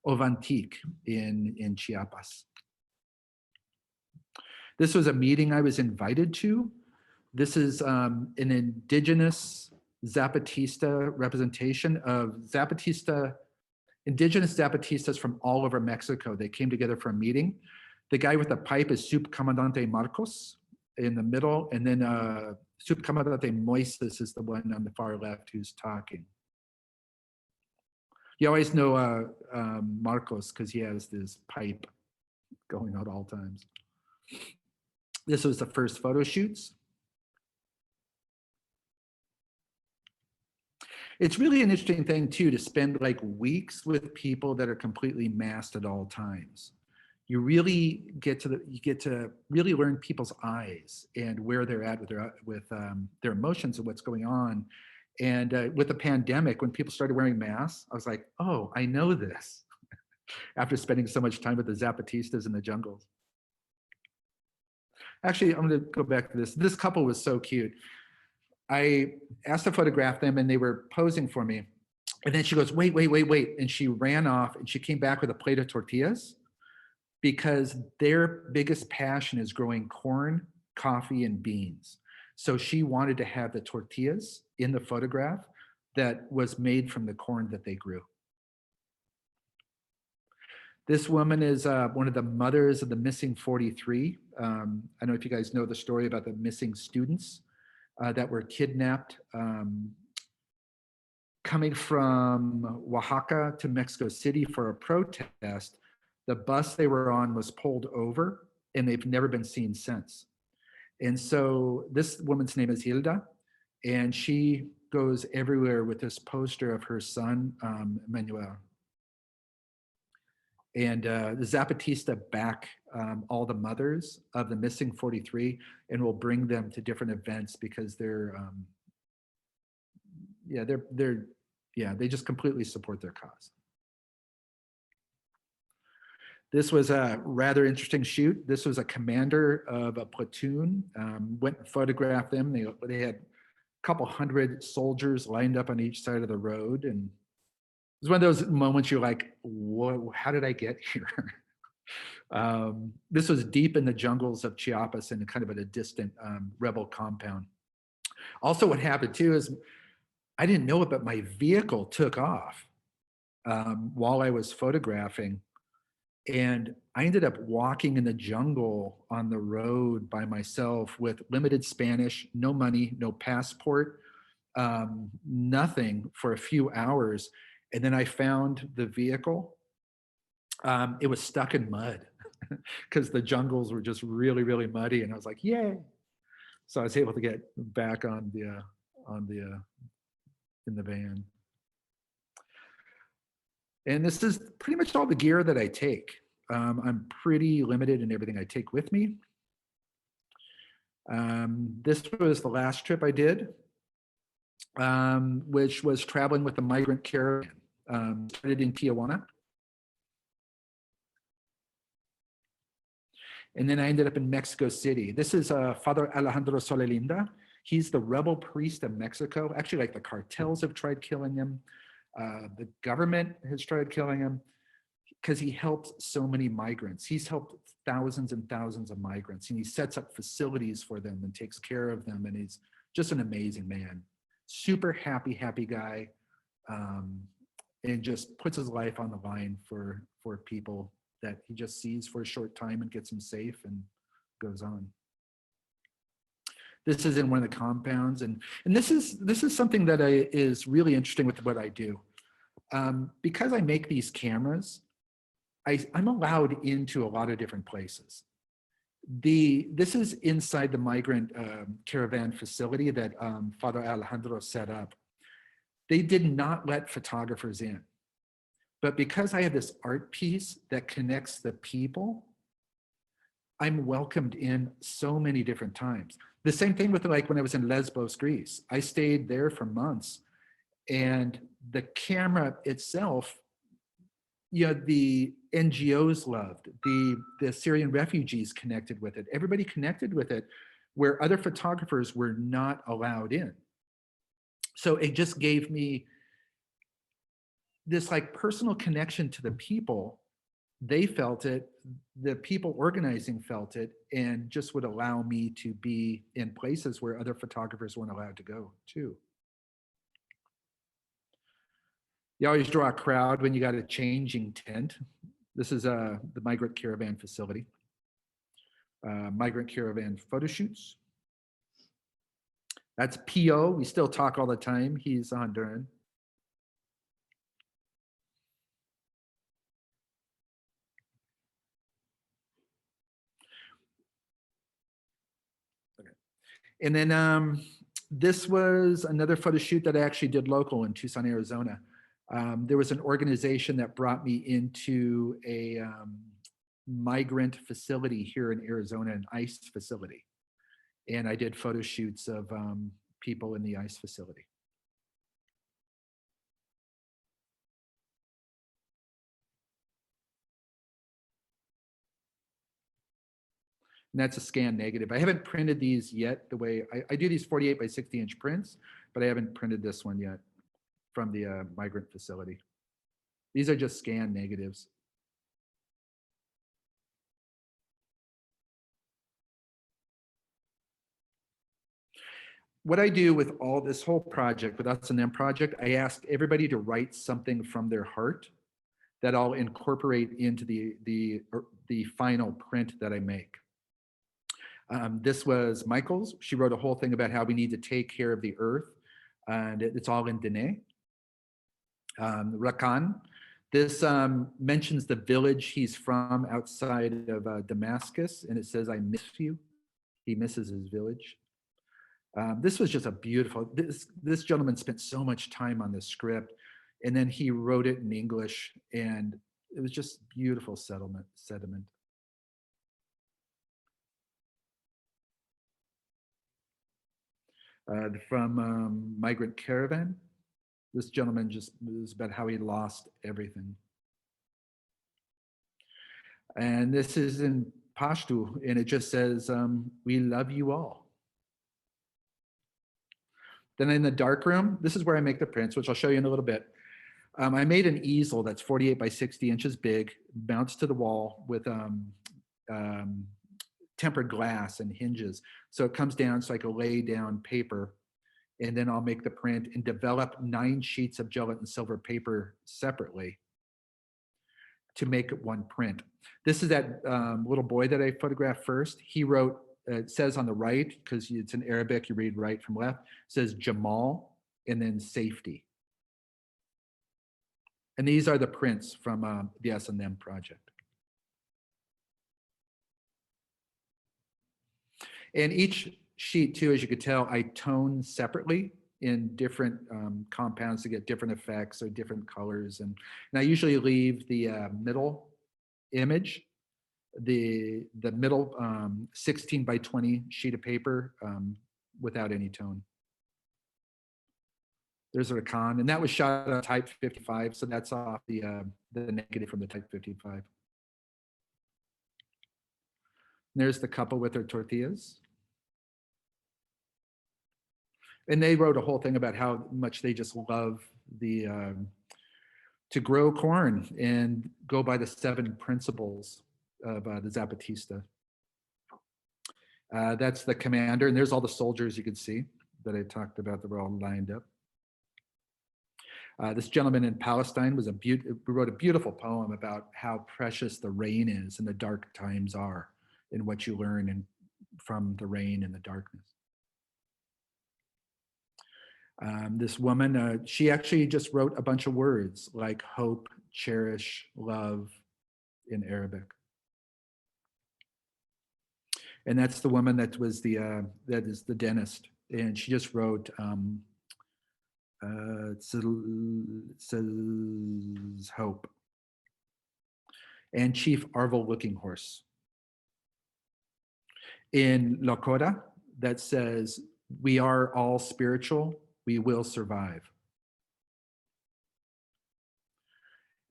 Ovantic in Chiapas. This was a meeting I was invited to. This is an indigenous Zapatista representation of indigenous Zapatistas from all over Mexico. They came together for a meeting. The guy with the pipe is Subcomandante Marcos in the middle, and then Subcomandante Moises is the one on the far left who's talking. You always know Marcos because he has this pipe going out all times. This was the first photo shoots. It's really an interesting thing too to spend like weeks with people that are completely masked at all times. You really get to really learn people's eyes and where they're at with their emotions and what's going on. And with the pandemic, when people started wearing masks, I was like, oh, I know this after spending so much time with the Zapatistas in the jungles. Actually, I'm going to go back to this. This couple was so cute. I asked to photograph them and they were posing for me. And then she goes, wait. And she ran off and she came back with a plate of tortillas because their biggest passion is growing corn, coffee, and beans. So she wanted to have the tortillas in the photograph that was made from the corn that they grew. This woman is one of the mothers of the missing 43. I don't know if you guys know the story about the missing students that were kidnapped coming from Oaxaca to Mexico City for a protest. The bus they were on was pulled over and they've never been seen since. And so this woman's name is Hilda, and she goes everywhere with this poster of her son, Manuel. And the Zapatista back all the mothers of the missing 43 and will bring them to different events because they just completely support their cause. This was a rather interesting shoot. This was a commander of a platoon, went and photographed them. They had a couple hundred soldiers lined up on each side of the road. And it was one of those moments you're like, whoa, how did I get here? This was deep in the jungles of Chiapas and kind of at a distant rebel compound. Also what happened too is, I didn't know it, but my vehicle took off while I was photographing. And I ended up walking in the jungle on the road by myself with limited Spanish, no money, no passport, nothing for a few hours. And then I found the vehicle. It was stuck in mud because the jungles were just really, really muddy. And I was like, yay. So I was able to get back in the van. And this is pretty much all the gear that I take. I'm pretty limited in everything I take with me. This was the last trip I did, which was traveling with the migrant caravan. Started in Tijuana. And then I ended up in Mexico City. This is Father Alejandro Solelinda. He's the rebel priest of Mexico. Actually, like the cartels have tried killing him. The government has tried killing him because he helped so many migrants. He's helped thousands and thousands of migrants, and he sets up facilities for them and takes care of them. And he's just an amazing man. Super happy guy. And just puts his life on the line for people that he just sees for a short time and gets them safe and goes on. This is in one of the compounds, and this is something that is really interesting with what I do. Because I make these cameras, I'm allowed into a lot of different places. This is inside the migrant caravan facility that Father Alejandro set up. They did not let photographers in. But because I have this art piece that connects the people, I'm welcomed in so many different times. The same thing with like when I was in Lesbos, Greece. I stayed there for months, and the camera itself, you know, the NGOs loved, the Syrian refugees connected with it. Everybody connected with it where other photographers were not allowed in. So it just gave me this like personal connection to the people. They felt it, the people organizing felt it, and just would allow me to be in places where other photographers weren't allowed to go too. You always draw a crowd when you got a changing tent. This is the migrant caravan facility. Migrant caravan photo shoots. That's Pio. We still talk all the time. He's Honduran. Okay. And then this was another photo shoot that I actually did local in Tucson, Arizona. There was an organization that brought me into a migrant facility here in Arizona, an ICE facility. And I did photo shoots of people in the ICE facility. And that's a scan negative. I haven't printed these yet the way, I do these 48 by 60 inch prints, but I haven't printed this one yet from the migrant facility. These are just scan negatives. What I do with all this whole project, with Us and Them project, I ask everybody to write something from their heart that I'll incorporate into the final print that I make. This was Michael's. She wrote a whole thing about how we need to take care of the earth, and it's all in Dene. Rakan, this mentions the village he's from outside of Damascus, and it says, "I miss you." He misses his village. This was just a beautiful, this gentleman spent so much time on this script, and then he wrote it in English, and it was just beautiful sediment. From Migrant Caravan, this gentleman just was about how he lost everything. And this is in Pashto, and it just says, "We love you all." Then in the darkroom, this is where I make the prints, which I'll show you in a little bit. I made an easel that's 48 by 60 inches big, mounts to the wall with tempered glass and hinges. So it comes down so I can lay down paper, and then I'll make the print and develop 9 sheets of gelatin silver paper separately to make one print. This is that little boy that I photographed first. He wrote, it says on the right, because it's in Arabic, you read right from left, it says Jamal and then safety. And these are the prints from the S&M project. And each sheet too, as you could tell, I tone separately in different compounds to get different effects or different colors. And I usually leave the middle image, the middle 16 by 20 sheet of paper without any tone. There's a Recon, and that was shot on Type 55, so that's off the negative from the Type 55. There's the couple with their tortillas. And they wrote a whole thing about how much they just love the to grow corn and go by the 7 principles of the Zapatista. That's the commander, and there's all the soldiers you can see that I talked about that were all lined up. This gentleman in Palestine was wrote a beautiful poem about how precious the rain is and the dark times are, and what you learn from the rain and the darkness. This woman, she actually just wrote a bunch of words like hope, cherish, love in Arabic. And that's the woman that was that is the dentist. And she just wrote, it says hope. And Chief Arvel Looking Horse. In Lakota, that says, we are all spiritual, we will survive.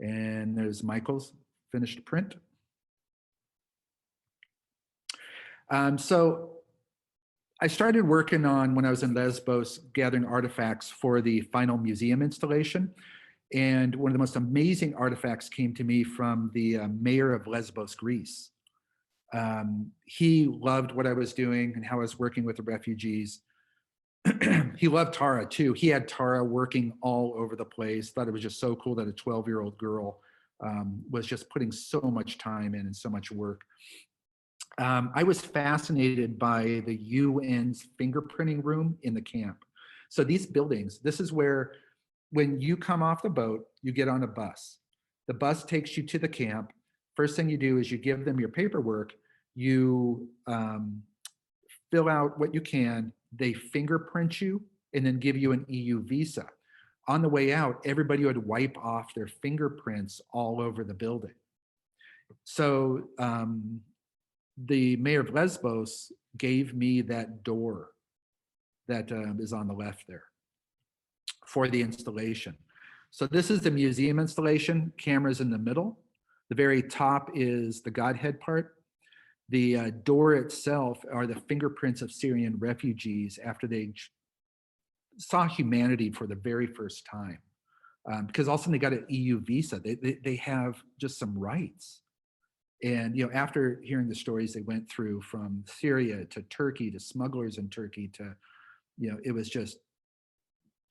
And there's Michael's finished print. So I started working on, when I was in Lesbos, gathering artifacts for the final museum installation. And one of the most amazing artifacts came to me from the mayor of Lesbos, Greece. He loved what I was doing and how I was working with the refugees. He loved Tara too. He had Tara working all over the place. Thought it was just so cool that a 12-year-old girl was just putting so much time in and so much work. I was fascinated by the UN's fingerprinting room in the camp. So these buildings, this is where, when you come off the boat, you get on a bus. The bus takes you to the camp. First thing you do is you give them your paperwork. You fill out what you can. They fingerprint you and then give you an EU visa. On the way out, everybody would wipe off their fingerprints all over the building. So the mayor of Lesbos gave me that door that is on the left there for the installation. So this is the museum installation, cameras in the middle. The very top is the Godhead part. The door itself are the fingerprints of Syrian refugees after they saw humanity for the very first time. Because all of a sudden they got an EU visa. They have just some rights. And after hearing the stories they went through from Syria to Turkey to smugglers in Turkey to, it was just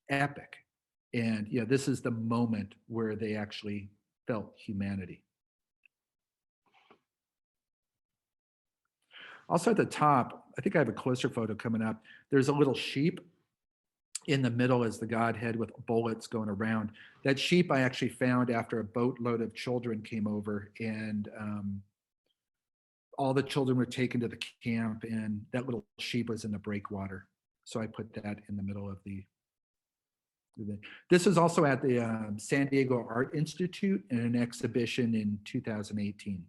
epic. And this is the moment where they actually felt humanity. Also at the top, I think I have a closer photo coming up. There's a little sheep. In the middle is the Godhead with bullets going around. That sheep I actually found after a boatload of children came over, and all the children were taken to the camp, and that little sheep was in the breakwater. So I put that in the middle of the. This was also at the San Diego Art Institute in an exhibition in 2018.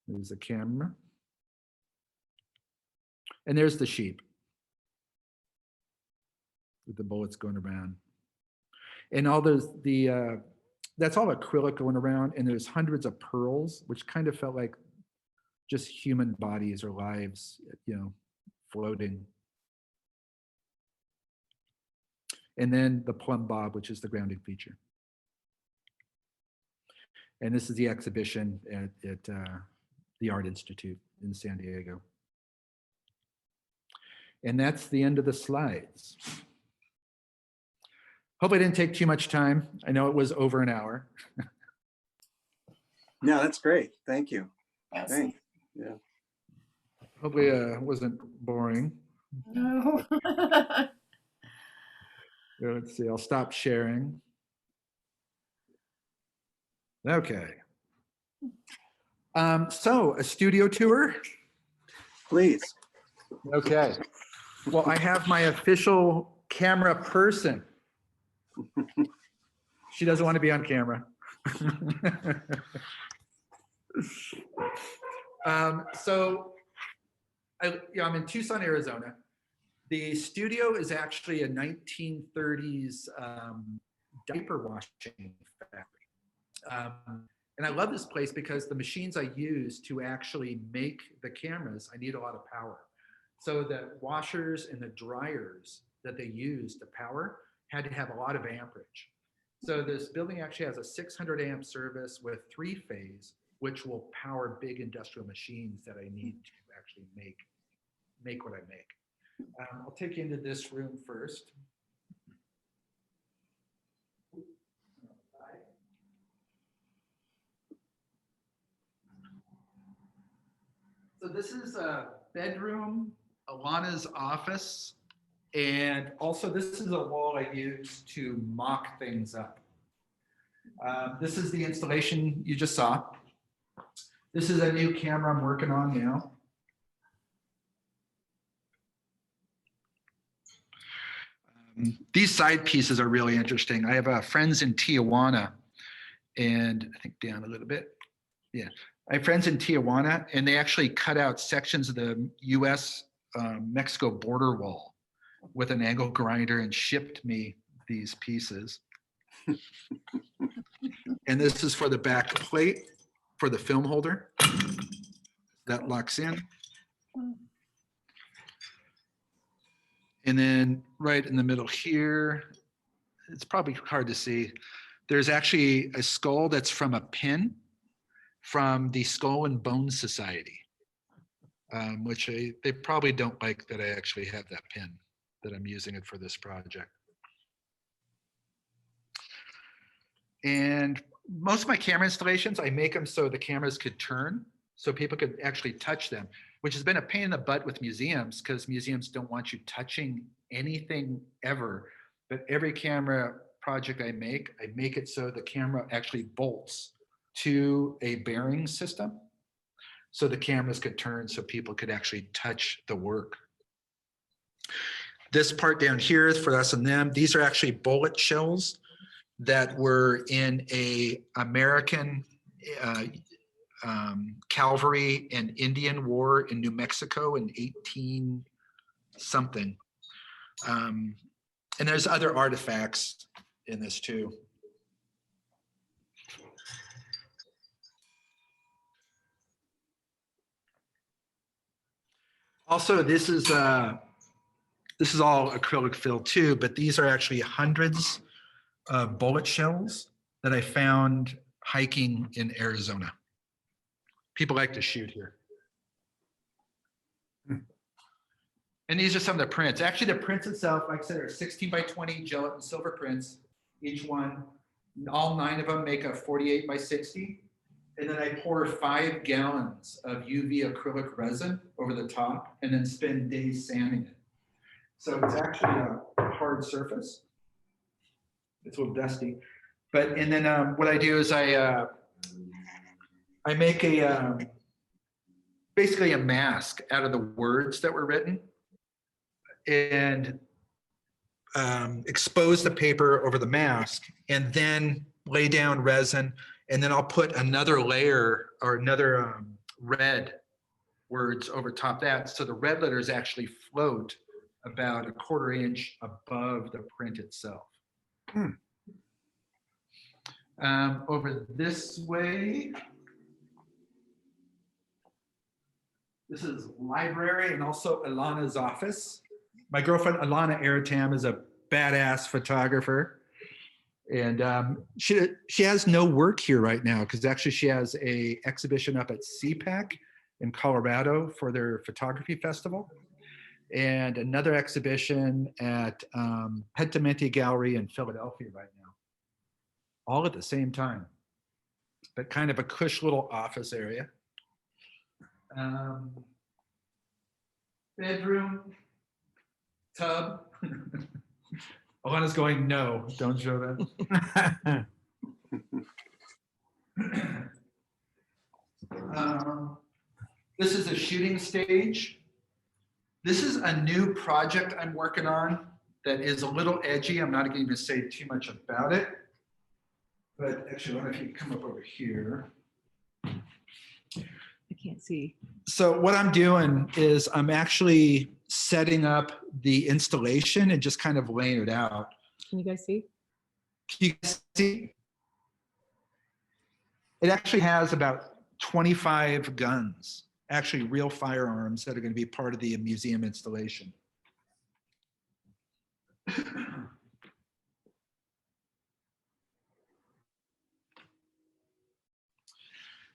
There's a camera. And there's the sheep with the bullets going around. And all those, that's all acrylic going around, and there's hundreds of pearls, which kind of felt like just human bodies or lives, floating. And then the plumb bob, which is the grounding feature. And this is the exhibition at the Art Institute in San Diego. And that's the end of the slides. Hope I didn't take too much time. I know it was over an hour. No, that's great. Thank you. Yes. Thanks. Yeah. Hopefully it wasn't boring. No. Here, let's see, I'll stop sharing. Okay. So a studio tour? Please. Okay. Well, I have my official camera person. She doesn't want to be on camera. So I'm in Tucson, Arizona. The studio is actually a 1930s diaper washing factory. And I love this place because the machines I use to actually make the cameras, I need a lot of power. So the washers and the dryers that they use to power had to have a lot of amperage. So this building actually has a 600 amp service with 3-phase, which will power big industrial machines that I need to actually make what I make. I'll take you into this room first. So this is a bedroom, Alana's office, and also this is a wall I use to mock things up. This is the installation you just saw. This is a new camera I'm working on now. These side pieces are really interesting. I have friends in Tijuana, and I think down a little bit. Yeah, I have friends in Tijuana, and they actually cut out sections of the US-Mexico border wall with an angle grinder and shipped me these pieces. And this is for the back plate for the film holder that locks in. And then right in the middle here, it's probably hard to see, there's actually a skull that's from a pin from the Skull and Bone Society, which they probably don't like that I actually have that pin, that I'm using it for this project. And most of my camera installations, I make them so the cameras could turn, so people could actually touch them, which has been a pain in the butt with museums because museums don't want you touching anything ever. But every camera project I make it so the camera actually bolts to a bearing system so the cameras could turn so people could actually touch the work. This part down here is for us and them. These are actually bullet shells that were in a American cavalry and Indian war in New Mexico in 18 something. And there's other artifacts in this too. Also, this is all acrylic fill too, but these are actually hundreds of bullet shells that I found hiking in Arizona. People like to shoot here. And these are some of the prints. Actually, the prints itself, like I said, are 16 by 20 gelatin silver prints. Each one, all 9 of them make a 48 by 60. And then I pour 5 gallons of UV acrylic resin over the top and then spend days sanding it. So it's actually a hard surface. It's a little dusty. But, and then what I do is I make basically a mask out of the words that were written and expose the paper over the mask and then lay down resin, and then I'll put another layer or another red words over top of that, so the red letters actually float about a 1/4 inch above the print itself. Over this way, this is library and also Alana's office. My girlfriend, Alana Aratam, is a badass photographer. And she has no work here right now because actually she has an exhibition up at CPAC in Colorado for their photography festival. And another exhibition at Pentimenti Gallery in Philadelphia right now. All at the same time, but kind of a cush little office area. Bedroom, tub. Alana's going, no, don't show that. This is a shooting stage. This is a new project I'm working on that is a little edgy. I'm not going to say too much about it. But actually, I wonder if you come up over here. I can't see. So what I'm doing is I'm actually setting up the installation and just kind of laying it out. Can you guys see? Can you guys see? It actually has about 25 guns, actually real firearms that are going to be part of the museum installation.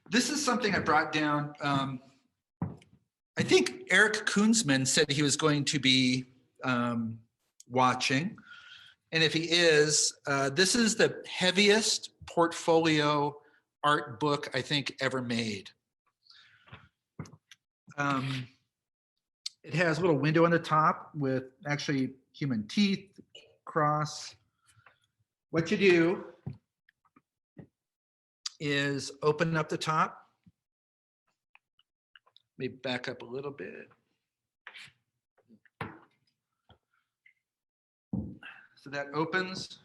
This is something I brought down. I think Eric Kunzman said he was going to be watching. And if he is, this is the heaviest portfolio art book I think ever made. It has a little window on the top with actually human teeth, cross. What you do is open up the top. Maybe back up a little bit. So that opens.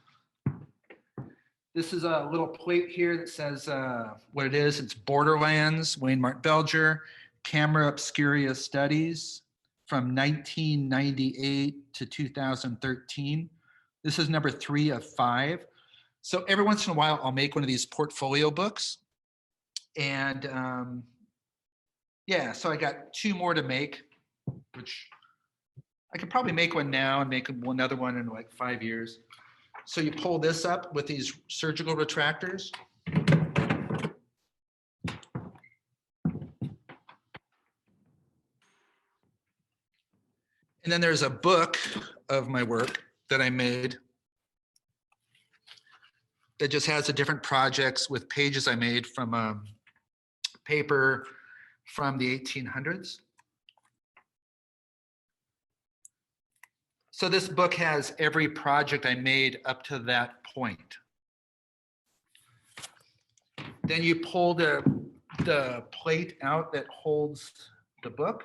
This is a little plate here that says what it is. It's Borderlands, Wayne Martin Belger, Camera Obscura Studies from 1998 to 2013. This is number 3 of 5. So every once in a while, I'll make one of these portfolio books. And yeah, so I got 2 more to make, which I could probably make one now and make another one in like 5 years. So you pull this up with these surgical retractors. And then there's a book of my work that I made that just has the different projects with pages I made from paper from the 1800s. So this book has every project I made up to that point. Then you pull the plate out that holds the book.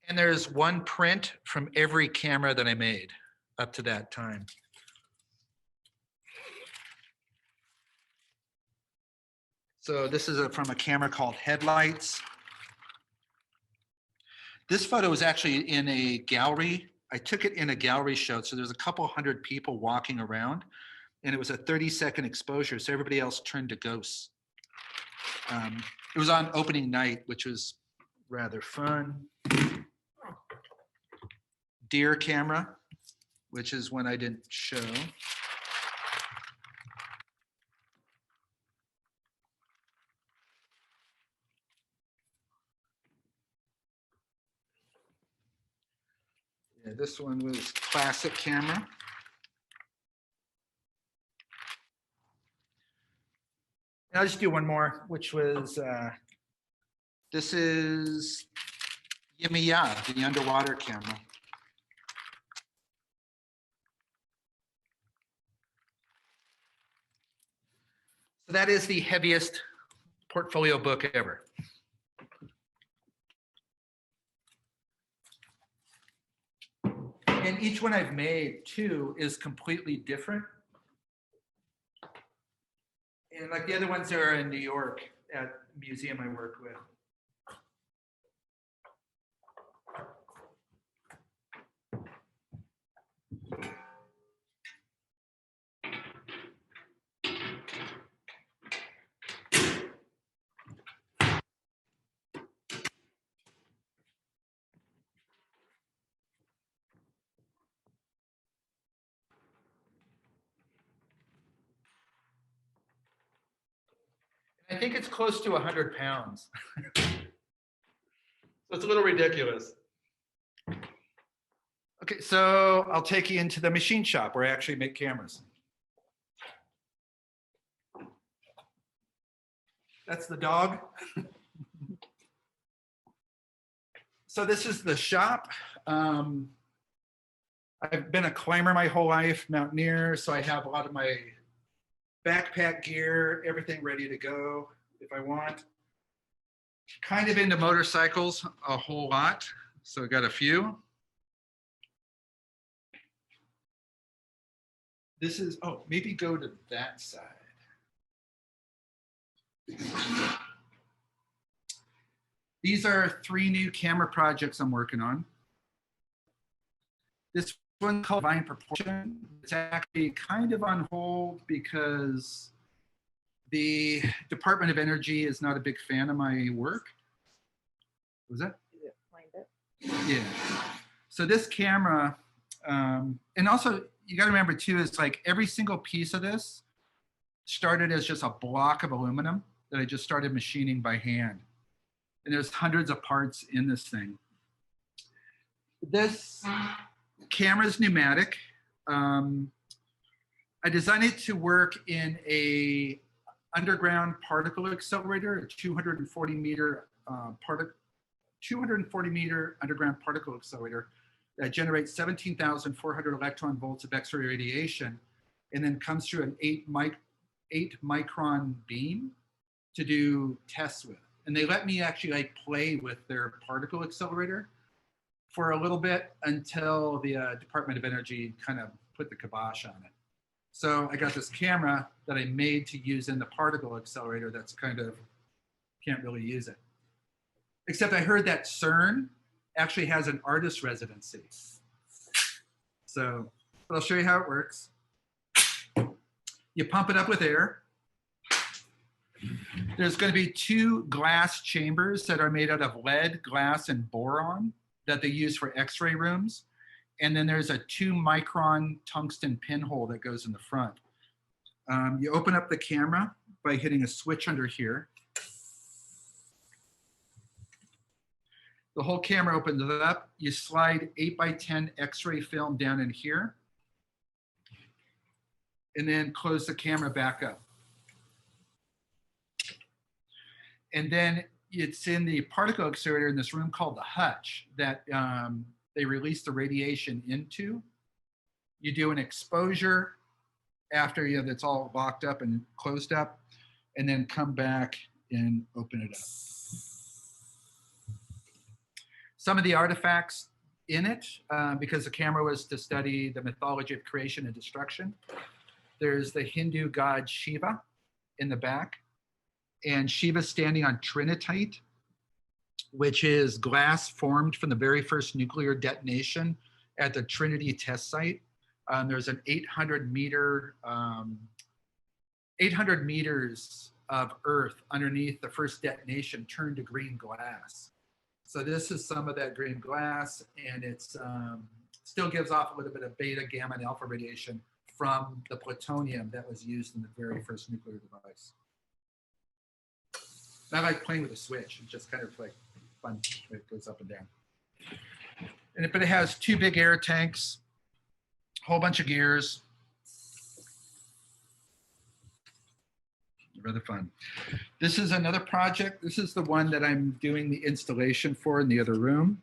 And there's one print from every camera that I made up to that time. So this is from a camera called Headlights. This photo was actually in a gallery. I took it in a gallery show. So there's a couple hundred people walking around and it was a 30-second exposure. So everybody else turned to ghosts. It was on opening night, which was rather fun. Deer camera, which is one I didn't show. Yeah, this one was classic camera. And I'll just do one more, which was, this is Yimiya, the underwater camera. So that is the heaviest portfolio book ever. And each one I've made too is completely different. And like the other ones are in New York at the museum I work with. I think it's close to 100 pounds. So it's a little ridiculous. Okay, so I'll take you into the machine shop where I actually make cameras. That's the dog. So this is the shop. I've been a climber my whole life, mountaineer, so I have a lot of my backpack gear, everything ready to go if I want. Kind of into motorcycles a whole lot, so I got a few. This is, oh, maybe go to that side. These are 3 new camera projects I'm working on. This one called Divine Proportion. It's actually kind of on hold because the Department of Energy is not a big fan of my work. Was that? Find it. Yeah. So this camera, and also you got to remember too, is like every single piece of this started as just a block of aluminum that I just started machining by hand. And there's hundreds of parts in this thing. This camera is pneumatic. I designed it to work in a underground particle accelerator, a 240 meter underground particle accelerator that generates 17,400 electron volts of X-ray radiation, and then comes through an 8 micron beam to do tests with. And they let me actually like play with their particle accelerator for a little bit until the Department of Energy kind of put the kibosh on it. So I got this camera that I made to use in the particle accelerator that's kind of, can't really use it. Except I heard that CERN actually has an artist residency. So, but I'll show you how it works. You pump it up with air. There's going to be 2 glass chambers that are made out of lead, glass, and boron that they use for X-ray rooms. And then there's a 2 micron tungsten pinhole that goes in the front. You open up the camera by hitting a switch under here. The whole camera opens it up. You slide 8x10 X-ray film down in here. And then close the camera back up. And then it's in the particle accelerator in this room called the hutch that they release the radiation into. You do an exposure after that's all locked up and closed up, and then come back and open it up. Some of the artifacts in it, because the camera was to study the mythology of creation and destruction. There's the Hindu god Shiva in the back. And Shiva's standing on trinitite, which is glass formed from the very first nuclear detonation at the Trinity test site. There's an 800 meters of earth underneath the first detonation turned to green glass. So this is some of that green glass, and it's still gives off a little bit of beta, gamma, and alpha radiation from the plutonium that was used in the very first nuclear device. I like playing with a switch. It's just kind of like fun. It goes up and down. But it has 2 big air tanks, a whole bunch of gears. Rather fun. This is another project. This is the one that I'm doing the installation for in the other room.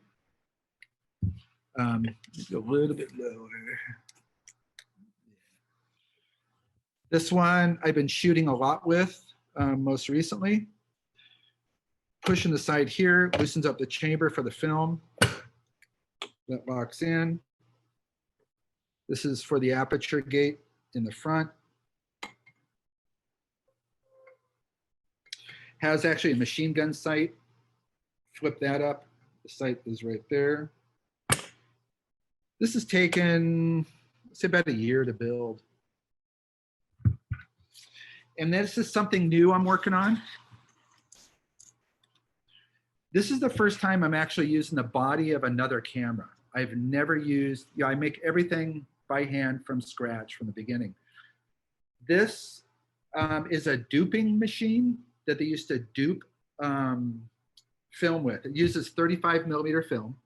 Go a little bit lower. This one I've been shooting a lot with most recently. Pushing the side here, loosens up the chamber for the film. That locks in. This is for the aperture gate in the front. Has actually a machine gun sight. Flip that up. The sight is right there. This has taken, say, about a year to build. And this is something new I'm working on. This is the first time I'm actually using the body of another camera. I've never used, I make everything by hand from scratch from the beginning. This is a duping machine that they used to dupe film with. It uses 35 millimeter film.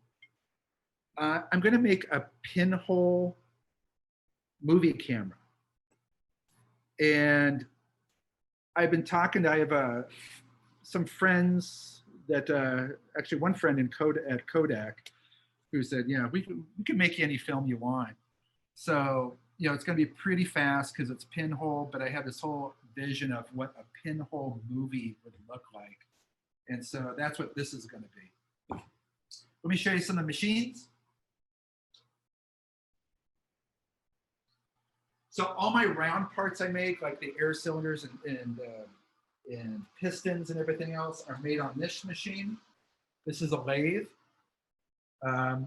I'm gonna make a pinhole movie camera. And I've been talking to, I have some friends that, actually one friend at Kodak who said, yeah, we can make you any film you want. So, it's gonna be pretty fast because it's pinhole, but I have this whole vision of what a pinhole movie would look like. And so that's what this is gonna be. Let me show you some of the machines. So all my round parts I make, like the air cylinders and pistons and everything else, are made on this machine. This is a lathe.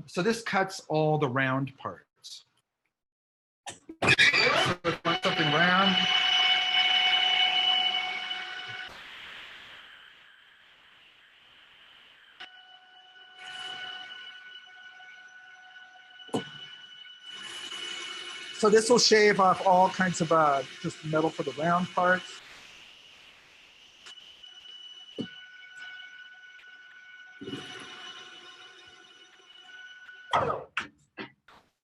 So this cuts all the round parts. So if you want something round. So this will shave off all kinds of just metal for the round parts.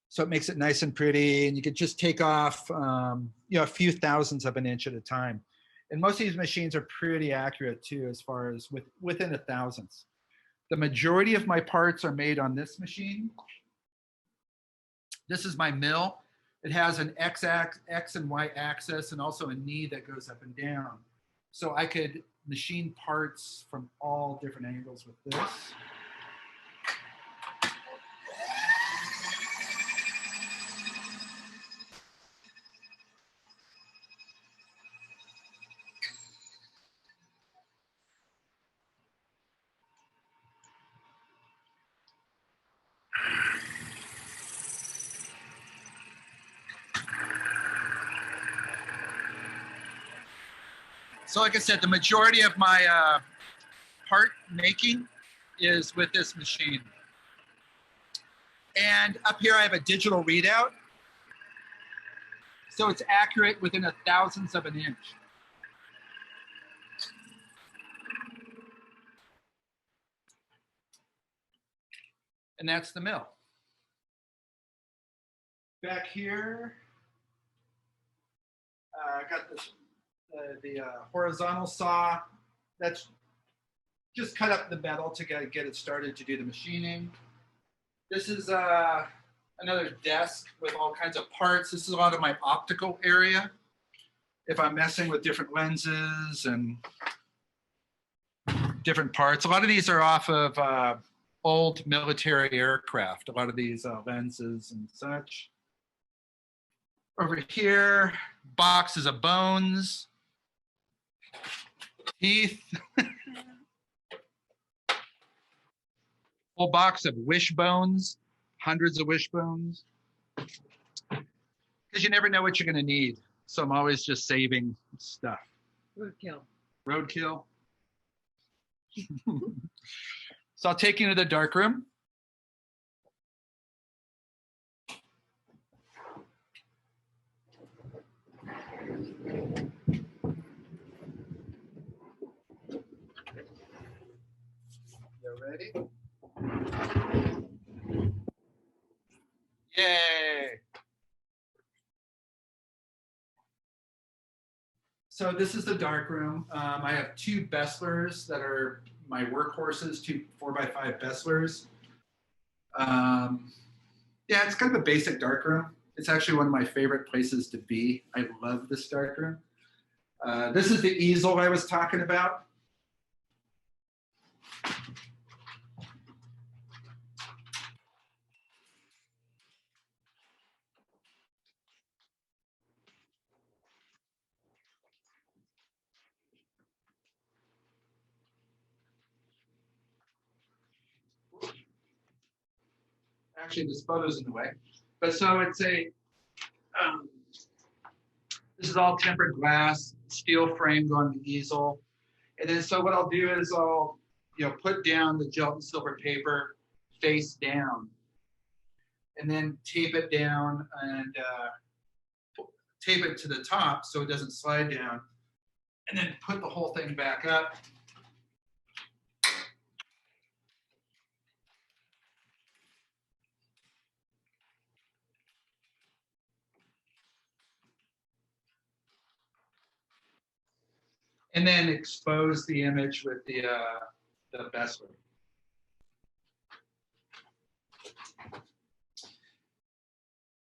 So it makes it nice and pretty, and you can just take off, a few thousandths of an inch at a time. And most of these machines are pretty accurate too, as far as within a thousandths. The majority of my parts are made on this machine. This is my mill. It has an X and Y axis and also a knee that goes up and down. So I could machine parts from all different angles with this. So like I said, the majority of my part making is with this machine. And up here I have a digital readout. So it's accurate within a thousandth of an inch. And that's the mill. Back here, I got this. The horizontal saw, that's just cut up the metal to get it started to do the machining. This is another desk with all kinds of parts. This is a lot of my optical area. If I'm messing with different lenses and different parts. A lot of these are off of old military aircraft, a lot of these lenses and such. Over here, boxes of bones. Teeth. Whole box of wishbones, hundreds of wishbones. Because you never know what you're going to need. So I'm always just saving stuff. Roadkill. Roadkill. So I'll take you to the dark room. Ready? Yay! So this is the dark room. I have two Besslers that are my workhorses, two 4x5 Besslers. Yeah, it's kind of a basic dark room. It's actually one of my favorite places to be. I love this dark room. This is the easel I was talking about. Actually, this photo's in the way. But so it's a, this is all tempered glass, steel frame going to the easel. And then so what I'll do is I'll, put down the gelatin silver paper face down. And then tape it down and tape it to the top so it doesn't slide down. And then put the whole thing back up. And then expose the image with the Bessler.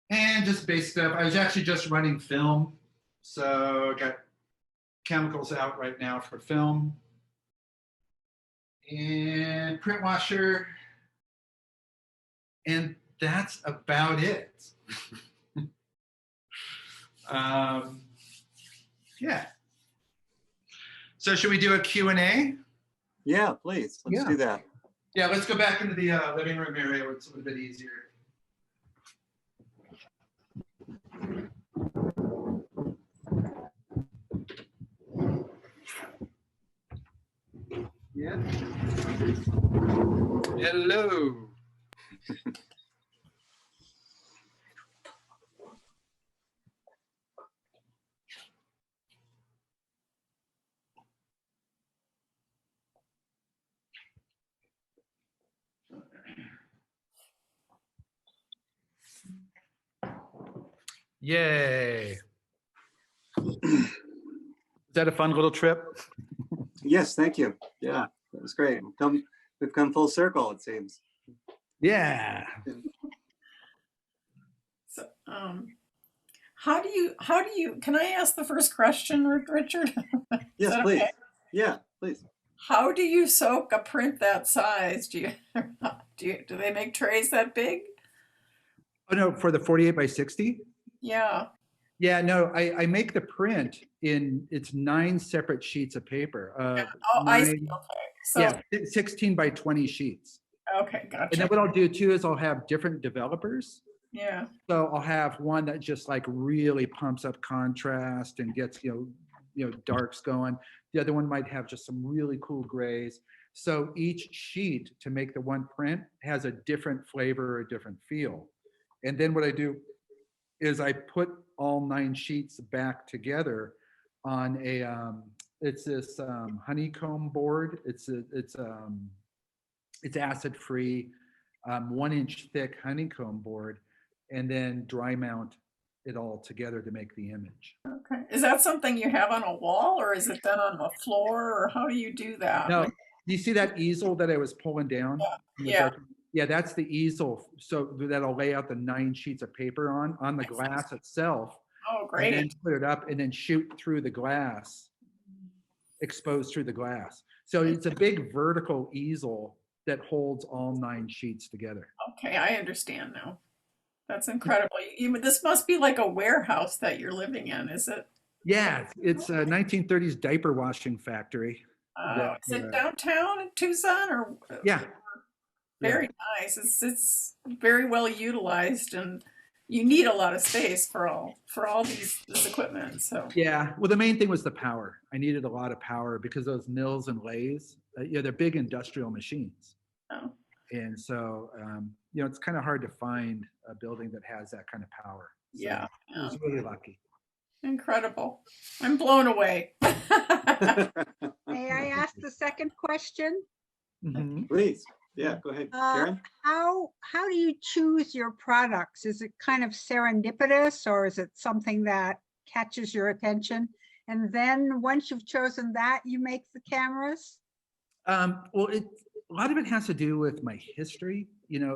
And just basic stuff. I was actually just running film. So I got chemicals out right now for film. And print washer. And that's about it. Yeah. So should we do a Q&A? Yeah, please. Let's do that. Yeah, let's go back into the living room area where it's a little bit easier. Yeah. Hello. Yay. Is that a fun little trip? Yes, thank you. Yeah, that was great. We've come full circle, it seems. Yeah. So, how do you, can I ask the first question, Richard? Yes, please. Okay? Yeah, please. How do you soak a print that size? Do they make trays that big? Oh no, for the 48 by 60? Yeah. Yeah, no, I make the print in, it's 9 separate sheets of paper. Oh, I see. Okay. So, yeah, 16 by 20 sheets. okay, gotcha. And then what I'll do too is I'll have different developers. Yeah. So I'll have one that just like really pumps up contrast and gets, darks going. The other one might have just some really cool grays. So each sheet to make the one print has a different flavor or a different feel. And then what I do is I put all 9 sheets back together on a, it's this honeycomb board. It's acid free, 1-inch thick honeycomb board, and then dry mount it all together to make the image. Okay. Is that something you have on a wall, or is it done on the floor, or how do you do that? No, you see that easel that I was pulling down? Yeah. Yeah, that's the easel. So that'll lay out the 9 sheets of paper on the glass itself. Oh, great. And then put it up and then shoot through the glass, exposed through the glass. So it's a big vertical easel that holds all 9 sheets together. Okay, I understand now. That's incredible. This must be like a warehouse that you're living in, is it? Yeah, it's a 1930s diaper washing factory. Is it downtown in Tucson, or? Yeah. Very nice. It's very well utilized, and you need a lot of space for all this equipment. So yeah, well, the main thing was the power. I needed a lot of power because those mills and lathes, they're big industrial machines. Oh. And so it's kind of hard to find a building that has that kind of power. So yeah, I was really lucky. Incredible. I'm blown away. May I ask the second question? Mm-hmm. Please. Yeah, go ahead, Karen. How do you choose your products? Is it kind of serendipitous, or is it something that catches your attention? And then once you've chosen that, you make the cameras? Well, a lot of it has to do with my history,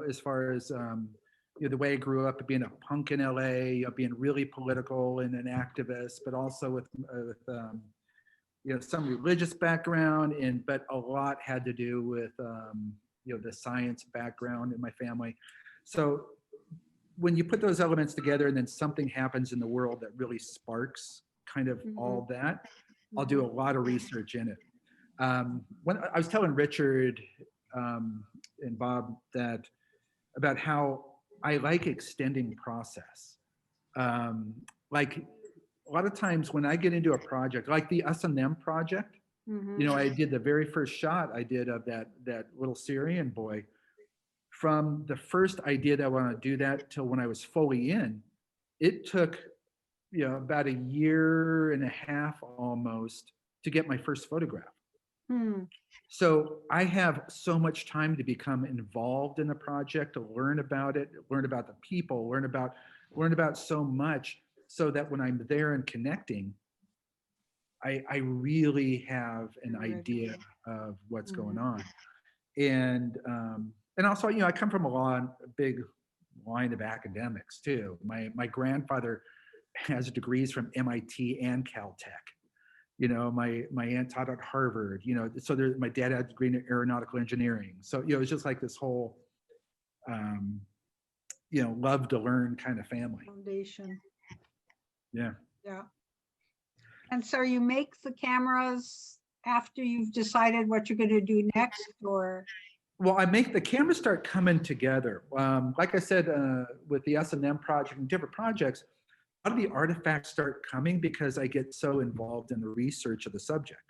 as far as the way I grew up being a punk in LA, being really political and an activist, but also with some religious background, but a lot had to do with the science background in my family. So when you put those elements together and then something happens in the world that really sparks kind of all that, I'll do a lot of research in it. When I was telling Richard and Bob about how I like extending process. Like a lot of times when I get into a project, like the Us and Them project, I did the very first shot I did of that little Syrian boy. From the first idea that I want to do that till when I was fully in, it took about a year and a half almost to get my first photograph. So I have so much time to become involved in the project, to learn about it, learn about the people, learn about so much, so that when I'm there and connecting, I really have an idea of what's going on. And also, I come from a big line of academics too. My grandfather has degrees from MIT and Caltech. My aunt taught at Harvard, so my dad had a degree in aeronautical engineering. So, it's just like this whole, love to learn kind of family. Foundation. Yeah. Yeah. And so you make the cameras after you've decided what you're going to do next, or? Well, I make the cameras start coming together. Like I said, with the S&M project and different projects, a lot of the artifacts start coming because I get so involved in the research of the subject.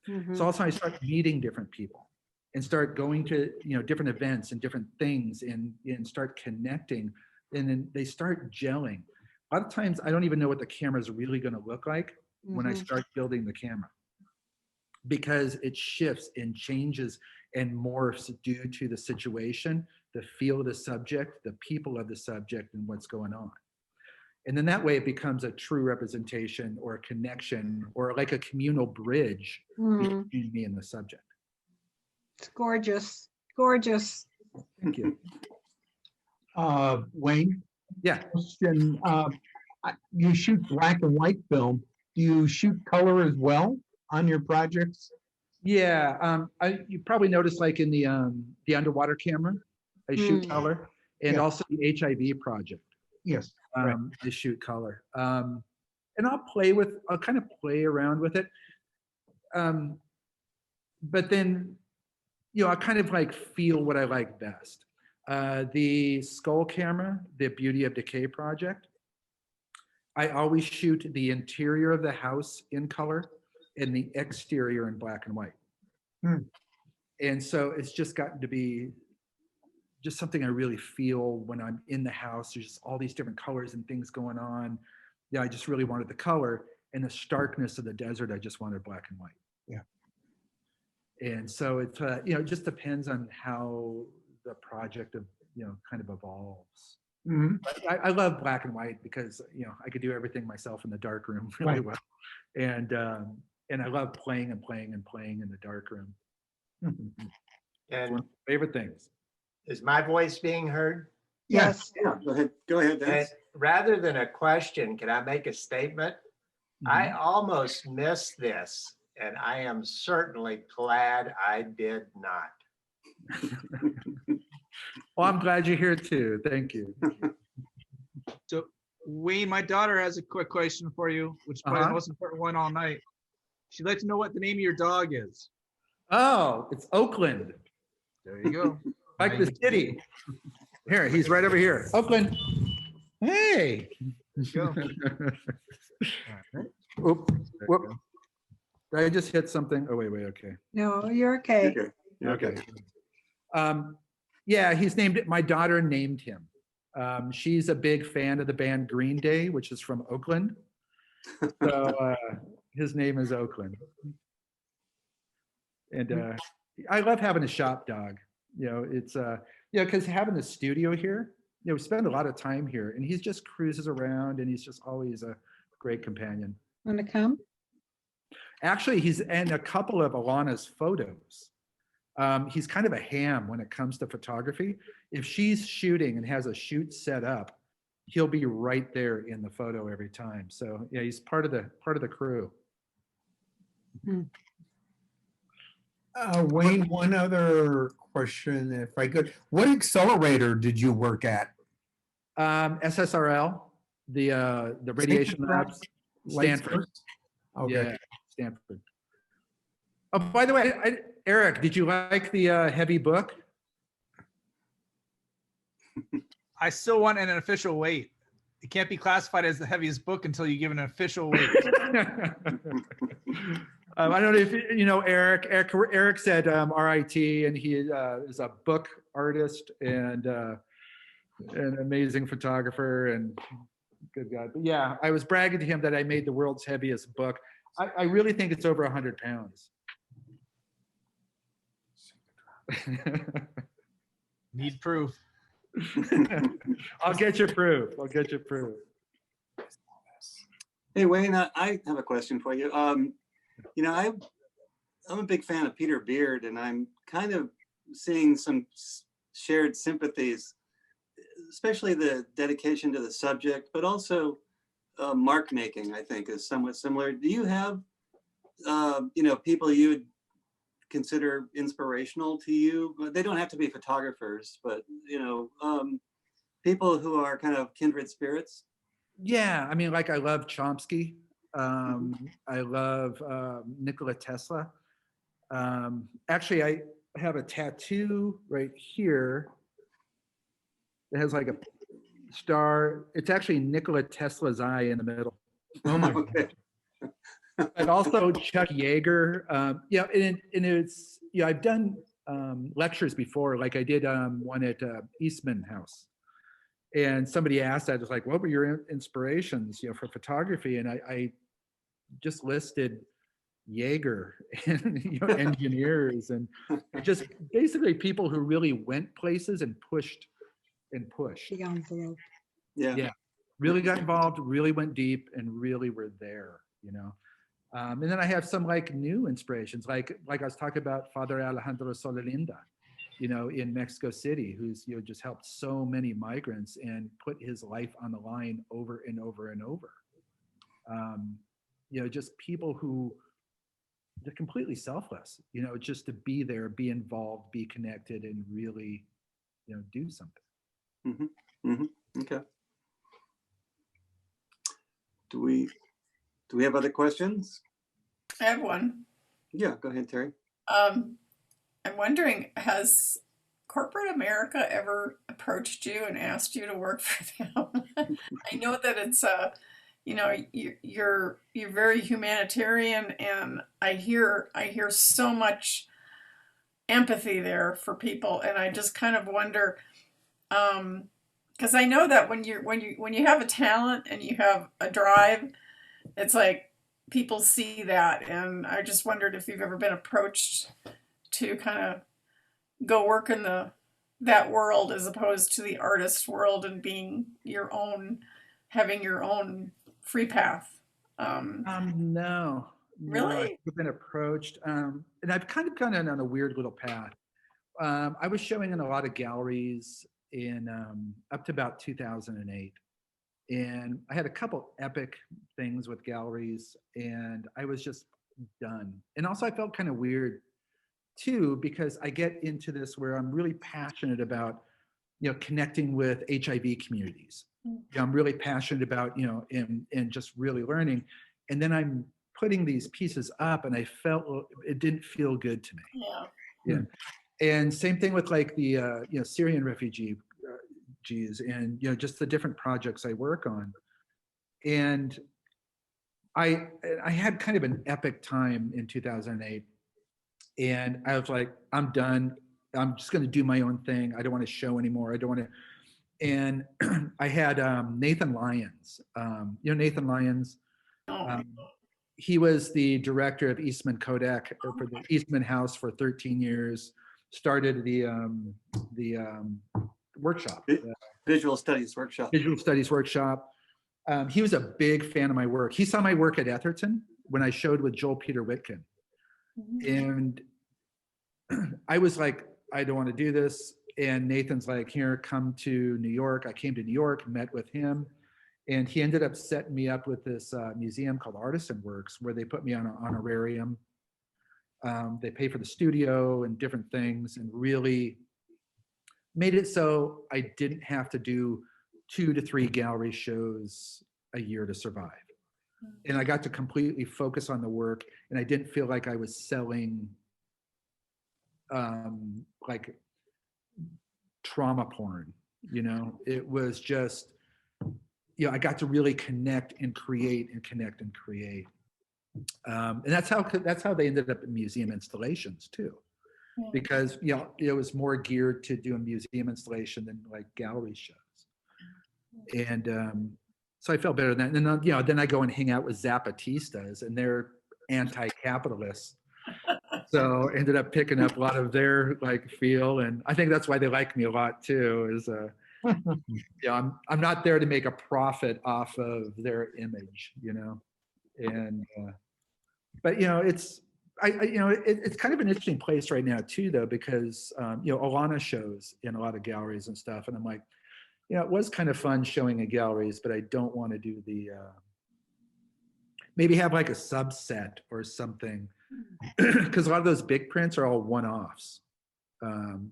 Mhm. So also I start meeting different people and start going to, different events and different things and start connecting, and then they start gelling. A lot of times I don't even know what the camera is really going to look like when I Mhm. start building the camera, because it shifts and changes and morphs due to the situation, the feel of the subject, the people of the subject, and what's going on. And then that way it becomes a true representation or a connection or like a communal bridge Mhm. between me and the subject. It's gorgeous, gorgeous. Thank you. Wayne, Yeah. question. You shoot black and white film. Do you shoot color as well on your projects? Yeah. You probably noticed, like in the underwater camera, I shoot Mm. color, and Yeah. also the HIV project. Yes. Right. I shoot color. And I'll kind of play around with it. But then, I kind of like feel what I like best. The skull camera, the Beauty of Decay project, I always shoot the interior of the house in color and the exterior in black and white. Hmm. And so it's just gotten to be just something I really feel when I'm in the house. There's just all these different colors and things going on. Yeah, I just really wanted the color, and the starkness of the desert, I just wanted black and white. Yeah. And so it, it just depends on how the project kind of evolves. Mhm. I love black and white because, I could do everything myself in the dark room really Right. well. And I love playing and playing and playing in the dark room. Mhm. It's one And of my favorite things. is my voice being heard? Yes. Yeah, go ahead, And Dennis. rather than a question, can I make a statement? I almost missed this, and I am certainly glad I did not. Well, I'm glad you're here too. Thank you. So, Wayne, my daughter has a quick question for you, which is probably the Uh-huh. most important one all night. She'd like to know what the name of your dog is. Oh, it's Oakland, There you go. like the city. Here, he's right over here. Oakland. Hey. There you go. Oop, There you whoop. go. Did I just hit something? Oh, wait, okay. No, you're okay. Okay. Okay. Yeah, my daughter named him. She's a big fan of the band Green Day, which is from Oakland. So his name is Oakland. And I love having a shop dog. It's because having the studio here, we spend a lot of time here, and he just cruises around, and he's just always a great companion. Want to come? Actually, he's in a couple of Alana's photos. He's kind of a ham when it comes to photography. If she's shooting and has a shoot set up, he'll be right there in the photo every time. So yeah, he's part of the crew. Wayne, one other question, if I could. What accelerator did you work at? SSRL, the radiation Stanford? labs, Stanford. Okay. Yeah, Stanford. Oh, by the way, Eric, did you like the heavy book? I still want an official weight. It can't be classified as the heaviest book until you give an official weight. I don't know if you know Eric. Eric said RIT, and he is a book artist and an amazing photographer and good guy. But yeah, I was bragging to him that I made the world's heaviest book. I really think it's over 100 pounds. Need proof. I'll get you proof. Hey, Wayne, I have a question for you. I'm a big fan of Peter Beard, and I'm kind of seeing some shared sympathies, especially the dedication to the subject, but also mark making, I think, is somewhat similar. Do you have, people you would consider inspirational to you? They don't have to be photographers, but, people who are kind of kindred spirits? Yeah, I mean, like I love Chomsky. I love Nikola Tesla. Actually, I have a tattoo right here that has like a star. It's actually Nikola Tesla's eye in the middle. Oh my, Okay. But also Chuck Yeager. Yeah, and it's, yeah, I've done lectures before. Like I did one at Eastman House. And somebody asked, I was like, what were your inspirations, for photography? And I just listed Yeager and engineers and just basically people who really went places and pushed and pushed. The envelope. Yeah. Yeah, really got involved, really went deep, and really were there. And then I have some like new inspirations, like I was talking about Father Alejandro Solalinda, in Mexico City, who's just helped so many migrants and put his life on the line over and over and over. Just people who they're completely selfless, just to be there, be involved, be connected, and really, do something. Okay. Do we have other questions? I have one. Yeah, go ahead, Terry. I'm wondering, has corporate America ever approached you and asked you to work for them? I know that it's you're very humanitarian, and I hear so much empathy there for people, and I just kind of wonder, because I know that when you have a talent and you have a drive, it's like people see that, and I just wondered if you've ever been approached to kind of go work in that world as opposed to the artist world and being having your own free path. No. Really? I've been approached, and I've kind of gone on a weird little path. I was showing in a lot of galleries in up to about 2008. And I had a couple epic things with galleries, and I was just done. And also I felt kind of weird too, because I get into this where I'm really passionate about, connecting with HIV communities. I'm really passionate about, and just really learning. And then I'm putting these pieces up and I felt it didn't feel good to me. Yeah. Yeah. And same thing with like the, Syrian refugees and, just the different projects I work on. And I had kind of an epic time in 2008. And I was like, I'm done. I'm just going to do my own thing. I don't want to show anymore. I don't want to. And I had Nathan Lyons. Nathan Lyons. He was the director of Eastman Kodak for the Eastman House for 13 years. Started the workshop. Visual Studies Workshop. Visual Studies Workshop. He was a big fan of my work. He saw my work at Etherton when I showed with Joel Peter Witkin. And I was like, I don't want to do this. And Nathan's like, here, come to New York. I came to New York, met with him. And he ended up setting me up with this museum called Artisan Works, where they put me on an honorarium. They pay for the studio and different things, and really made it so I didn't have to do 2 to 3 gallery shows a year to survive. And I got to completely focus on the work, and I didn't feel like I was selling like trauma porn. It was just, I got to really connect and create and connect and create. And that's how they ended up in museum installations too, because it was more geared to do a museum installation than like gallery shows. And so I felt better than that. And then I go and hang out with Zapatistas, and they're anti-capitalists. So ended up picking up a lot of their like feel, and I think that's why they like me a lot too. Is I'm not there to make a profit off of their image, and but it's it's kind of an interesting place right now too, though, because Alana shows in a lot of galleries and stuff, and I'm like, it was kind of fun showing in galleries, but I don't want to do the maybe have like a subset or something, because a lot of those big prints are all one-offs.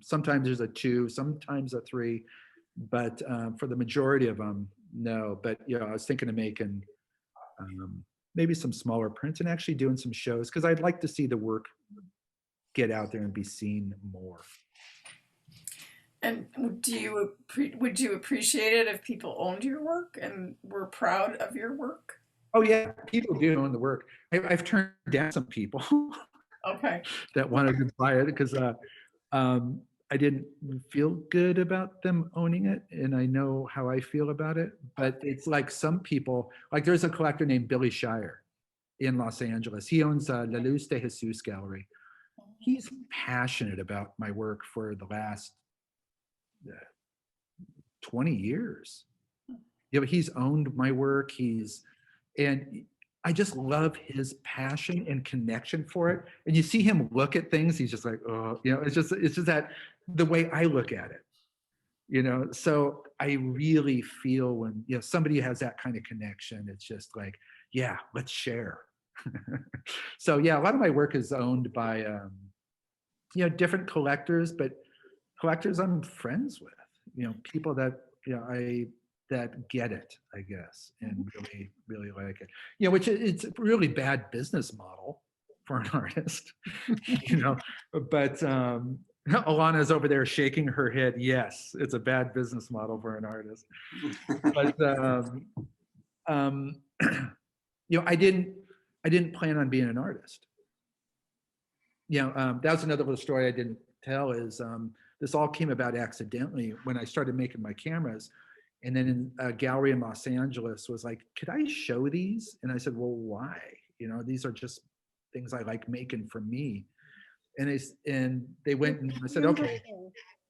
Sometimes there's a 2, sometimes a 3, but for the majority of them, no. But I was thinking of making maybe some smaller prints and actually doing some shows, because I'd like to see the work get out there and be seen more. And would you appreciate it if people owned your work and were proud of your work? Oh yeah, people do own the work. I've turned down some people Okay. that wanted to buy it because I didn't feel good about them owning it, and I know how I feel about it. But it's like some people, like there's a collector named Billy Shire in Los Angeles. He owns La Luz de Jesus Gallery. He's passionate about my work for the last 20 years. You know, he's owned my work. And I just love his passion and connection for it. And you see him look at things, he's just like, oh, you know, it's just that the way I look at it, you know. So I really feel when, you know, somebody has that kind of connection, it's just like, yeah, let's share. So yeah, a lot of my work is owned by, you know, different collectors, but collectors I'm friends with, you know, people that, you know, that get it, I guess, and really, really like it. You know, which it's a really bad business model for an artist, you know, but Alana's over there shaking her head. Yes, it's a bad business model for an artist. But, you know, I didn't plan on being an artist. You know, that was another little story I didn't tell is this all came about accidentally when I started making my cameras. And then in a gallery in Los Angeles was like, could I show these? And I said, well, why? You know, these are just things I like making for me. And they went and I said, okay.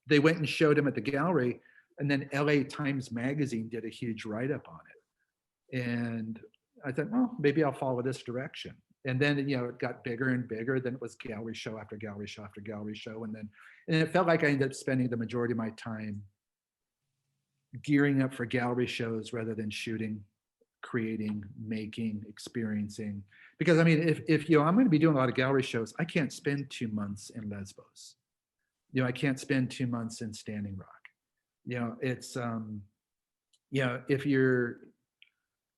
They went and showed them at the gallery. And then LA Times Magazine did a huge write-up on it. And I thought, well, maybe I'll follow this direction. And then, you know, it got bigger and bigger. Then it was gallery show after gallery show after gallery show. And it felt like I ended up spending the majority of my time gearing up for gallery shows rather than shooting, creating, making, experiencing. Because I mean, if you know, I'm going to be doing a lot of gallery shows, I can't spend 2 months in Lesbos. You know, I can't spend 2 months in Standing Rock. You know, it's you know, if your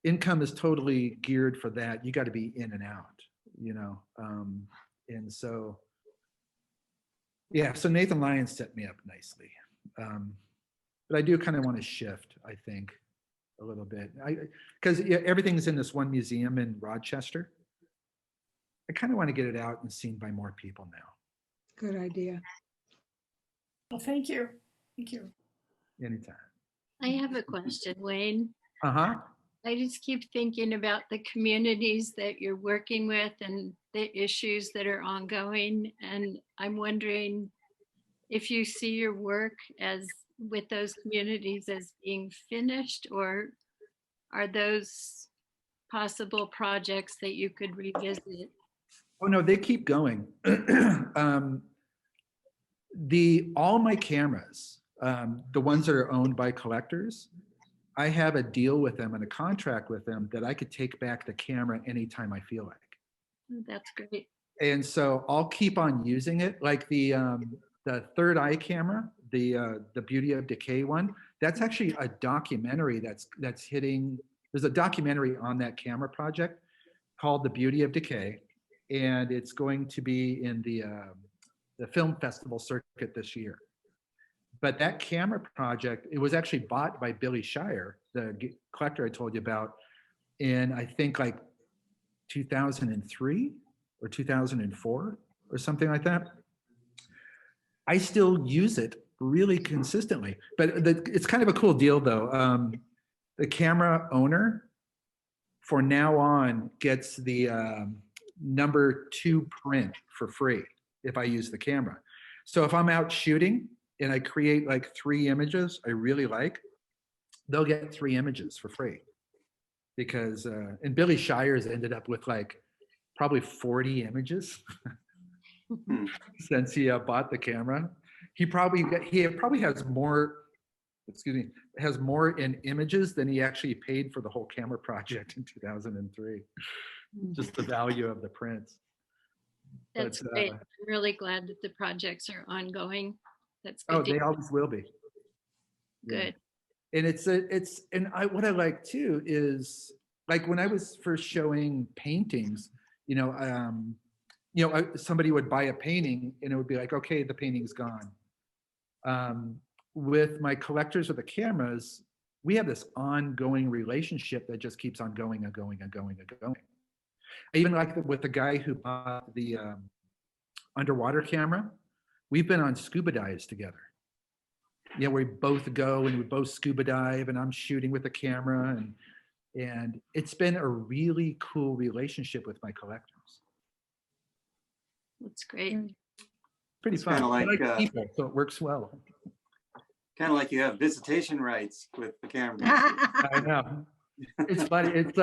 income is totally geared for that, you got to be in and out. You know, and so yeah, so Nathan Lyons set me up nicely. But I do kind of want to shift, I think, a little bit. Because yeah, everything's in this one museum in Rochester. I kind of want to get it out and seen by more people now. Good idea. Well, thank you. Thank you. Anytime. I have a question, Wayne. Uh-huh. I just keep thinking about the communities that you're working with and the issues that are ongoing. And I'm wondering if you see your work as with those communities as being finished, or are those possible projects that you could revisit? Oh no, they keep going. All my cameras, the ones that are owned by collectors, I have a deal with them and a contract with them that I could take back the camera anytime I feel like. That's great. And so I'll keep on using it. Like the third eye camera, the Beauty of Decay one, that's actually a documentary that's hitting. There's a documentary on that camera project called The Beauty of Decay, and it's going to be in the film festival circuit this year. But that camera project, it was actually bought by Billy Shire, the collector I told you about, in I think like 2003 or 2004 or something like that. I still use it really consistently, but it's kind of a cool deal though. The camera owner for now on gets the #2 print for free if I use the camera. So if I'm out shooting and I create like 3 images I really like, they'll get 3 images for free. Because, and Billy Shire's ended up with like probably 40 images since he bought the camera. He probably has more, has more in images than he actually paid for the whole camera project in 2003. Just the value of the prints. That's great. I'm really glad that the projects are ongoing. That's good. Oh, they always will be. Good. Yeah. And what I like too is like when I was first showing paintings, you know, you know, somebody would buy a painting and it would be like, okay, the painting's gone. With my collectors of the cameras, we have this ongoing relationship that just keeps on going and going and going and going. Even like with the guy who bought the underwater camera, we've been on scuba dives together. You know, we both go and we both scuba dive, and I'm shooting with the camera, and it's been a really cool relationship with my collectors. That's great. Pretty It's fun. kinda like, I like people, so it works well. Kind of like you have visitation rights with the camera. I know. It's funny. It's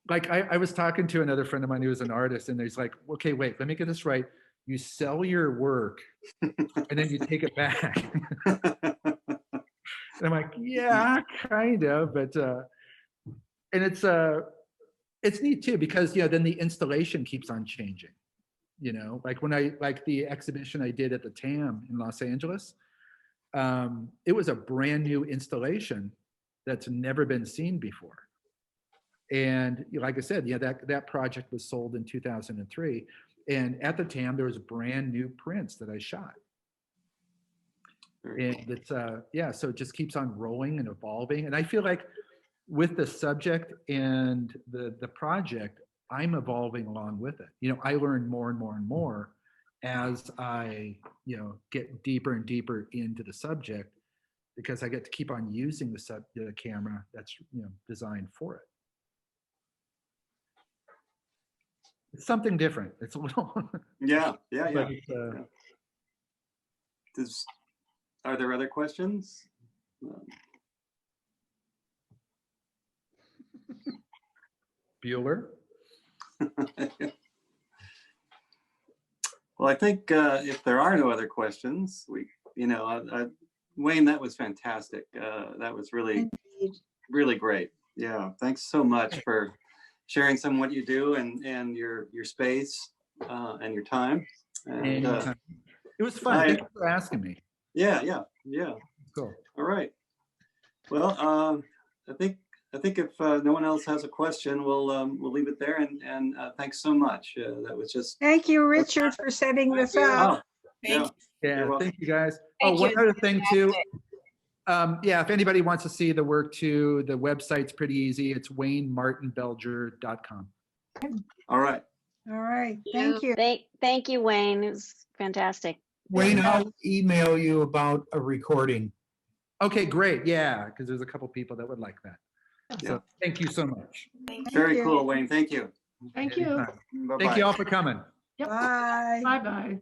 like I was talking to another friend of mine who was an artist, and he's like, okay, wait, let me get this right. You sell your work and then you take it back. And I'm like, yeah, kind of, but and it's neat too, because, you know, then the installation keeps on changing. You know, like when like the exhibition I did at the TAM in Los Angeles, it was a brand new installation that's never been seen before. And like I said, yeah, that project was sold in 2003. And at the TAM, there was brand new prints that I shot. And it's, yeah, so it just keeps on rolling and evolving. And I feel like with the subject and the project, I'm evolving along with it. You know, I learn more and more and more as I, you know, get deeper and deeper into the subject, because I get to keep on using the camera that's, you know, designed for it. It's something different. It's a little. Yeah. But it's, Are there other questions? Bueller. Well, I think if there are no other questions, Wayne, that was fantastic. That was really, really great. Yeah, thanks so much for sharing some of what you do and your space and your time. And, it was fun. Thank you for asking me. Yeah. Cool. All right. Well, I think if no one else has a question, we'll leave it there. And thanks so much. That was just. Thank you, Richard, for setting this up. Yeah. Yeah. Thank you, guys. Thank One you. other thing too. Yeah, if anybody wants to see the work too, the website's pretty easy. It's waynemartinbelger.com. All right. All right. Thank you. Thank you, Wayne. It was fantastic. Wayne, I'll email you about a recording. Okay, great. Yeah, because there's a couple people that would like that. Yeah. So thank you so much. Very you. cool, Wayne. Thank you. Thank you. Bye-bye. Thank you all for coming. Yep. Bye. Bye-bye.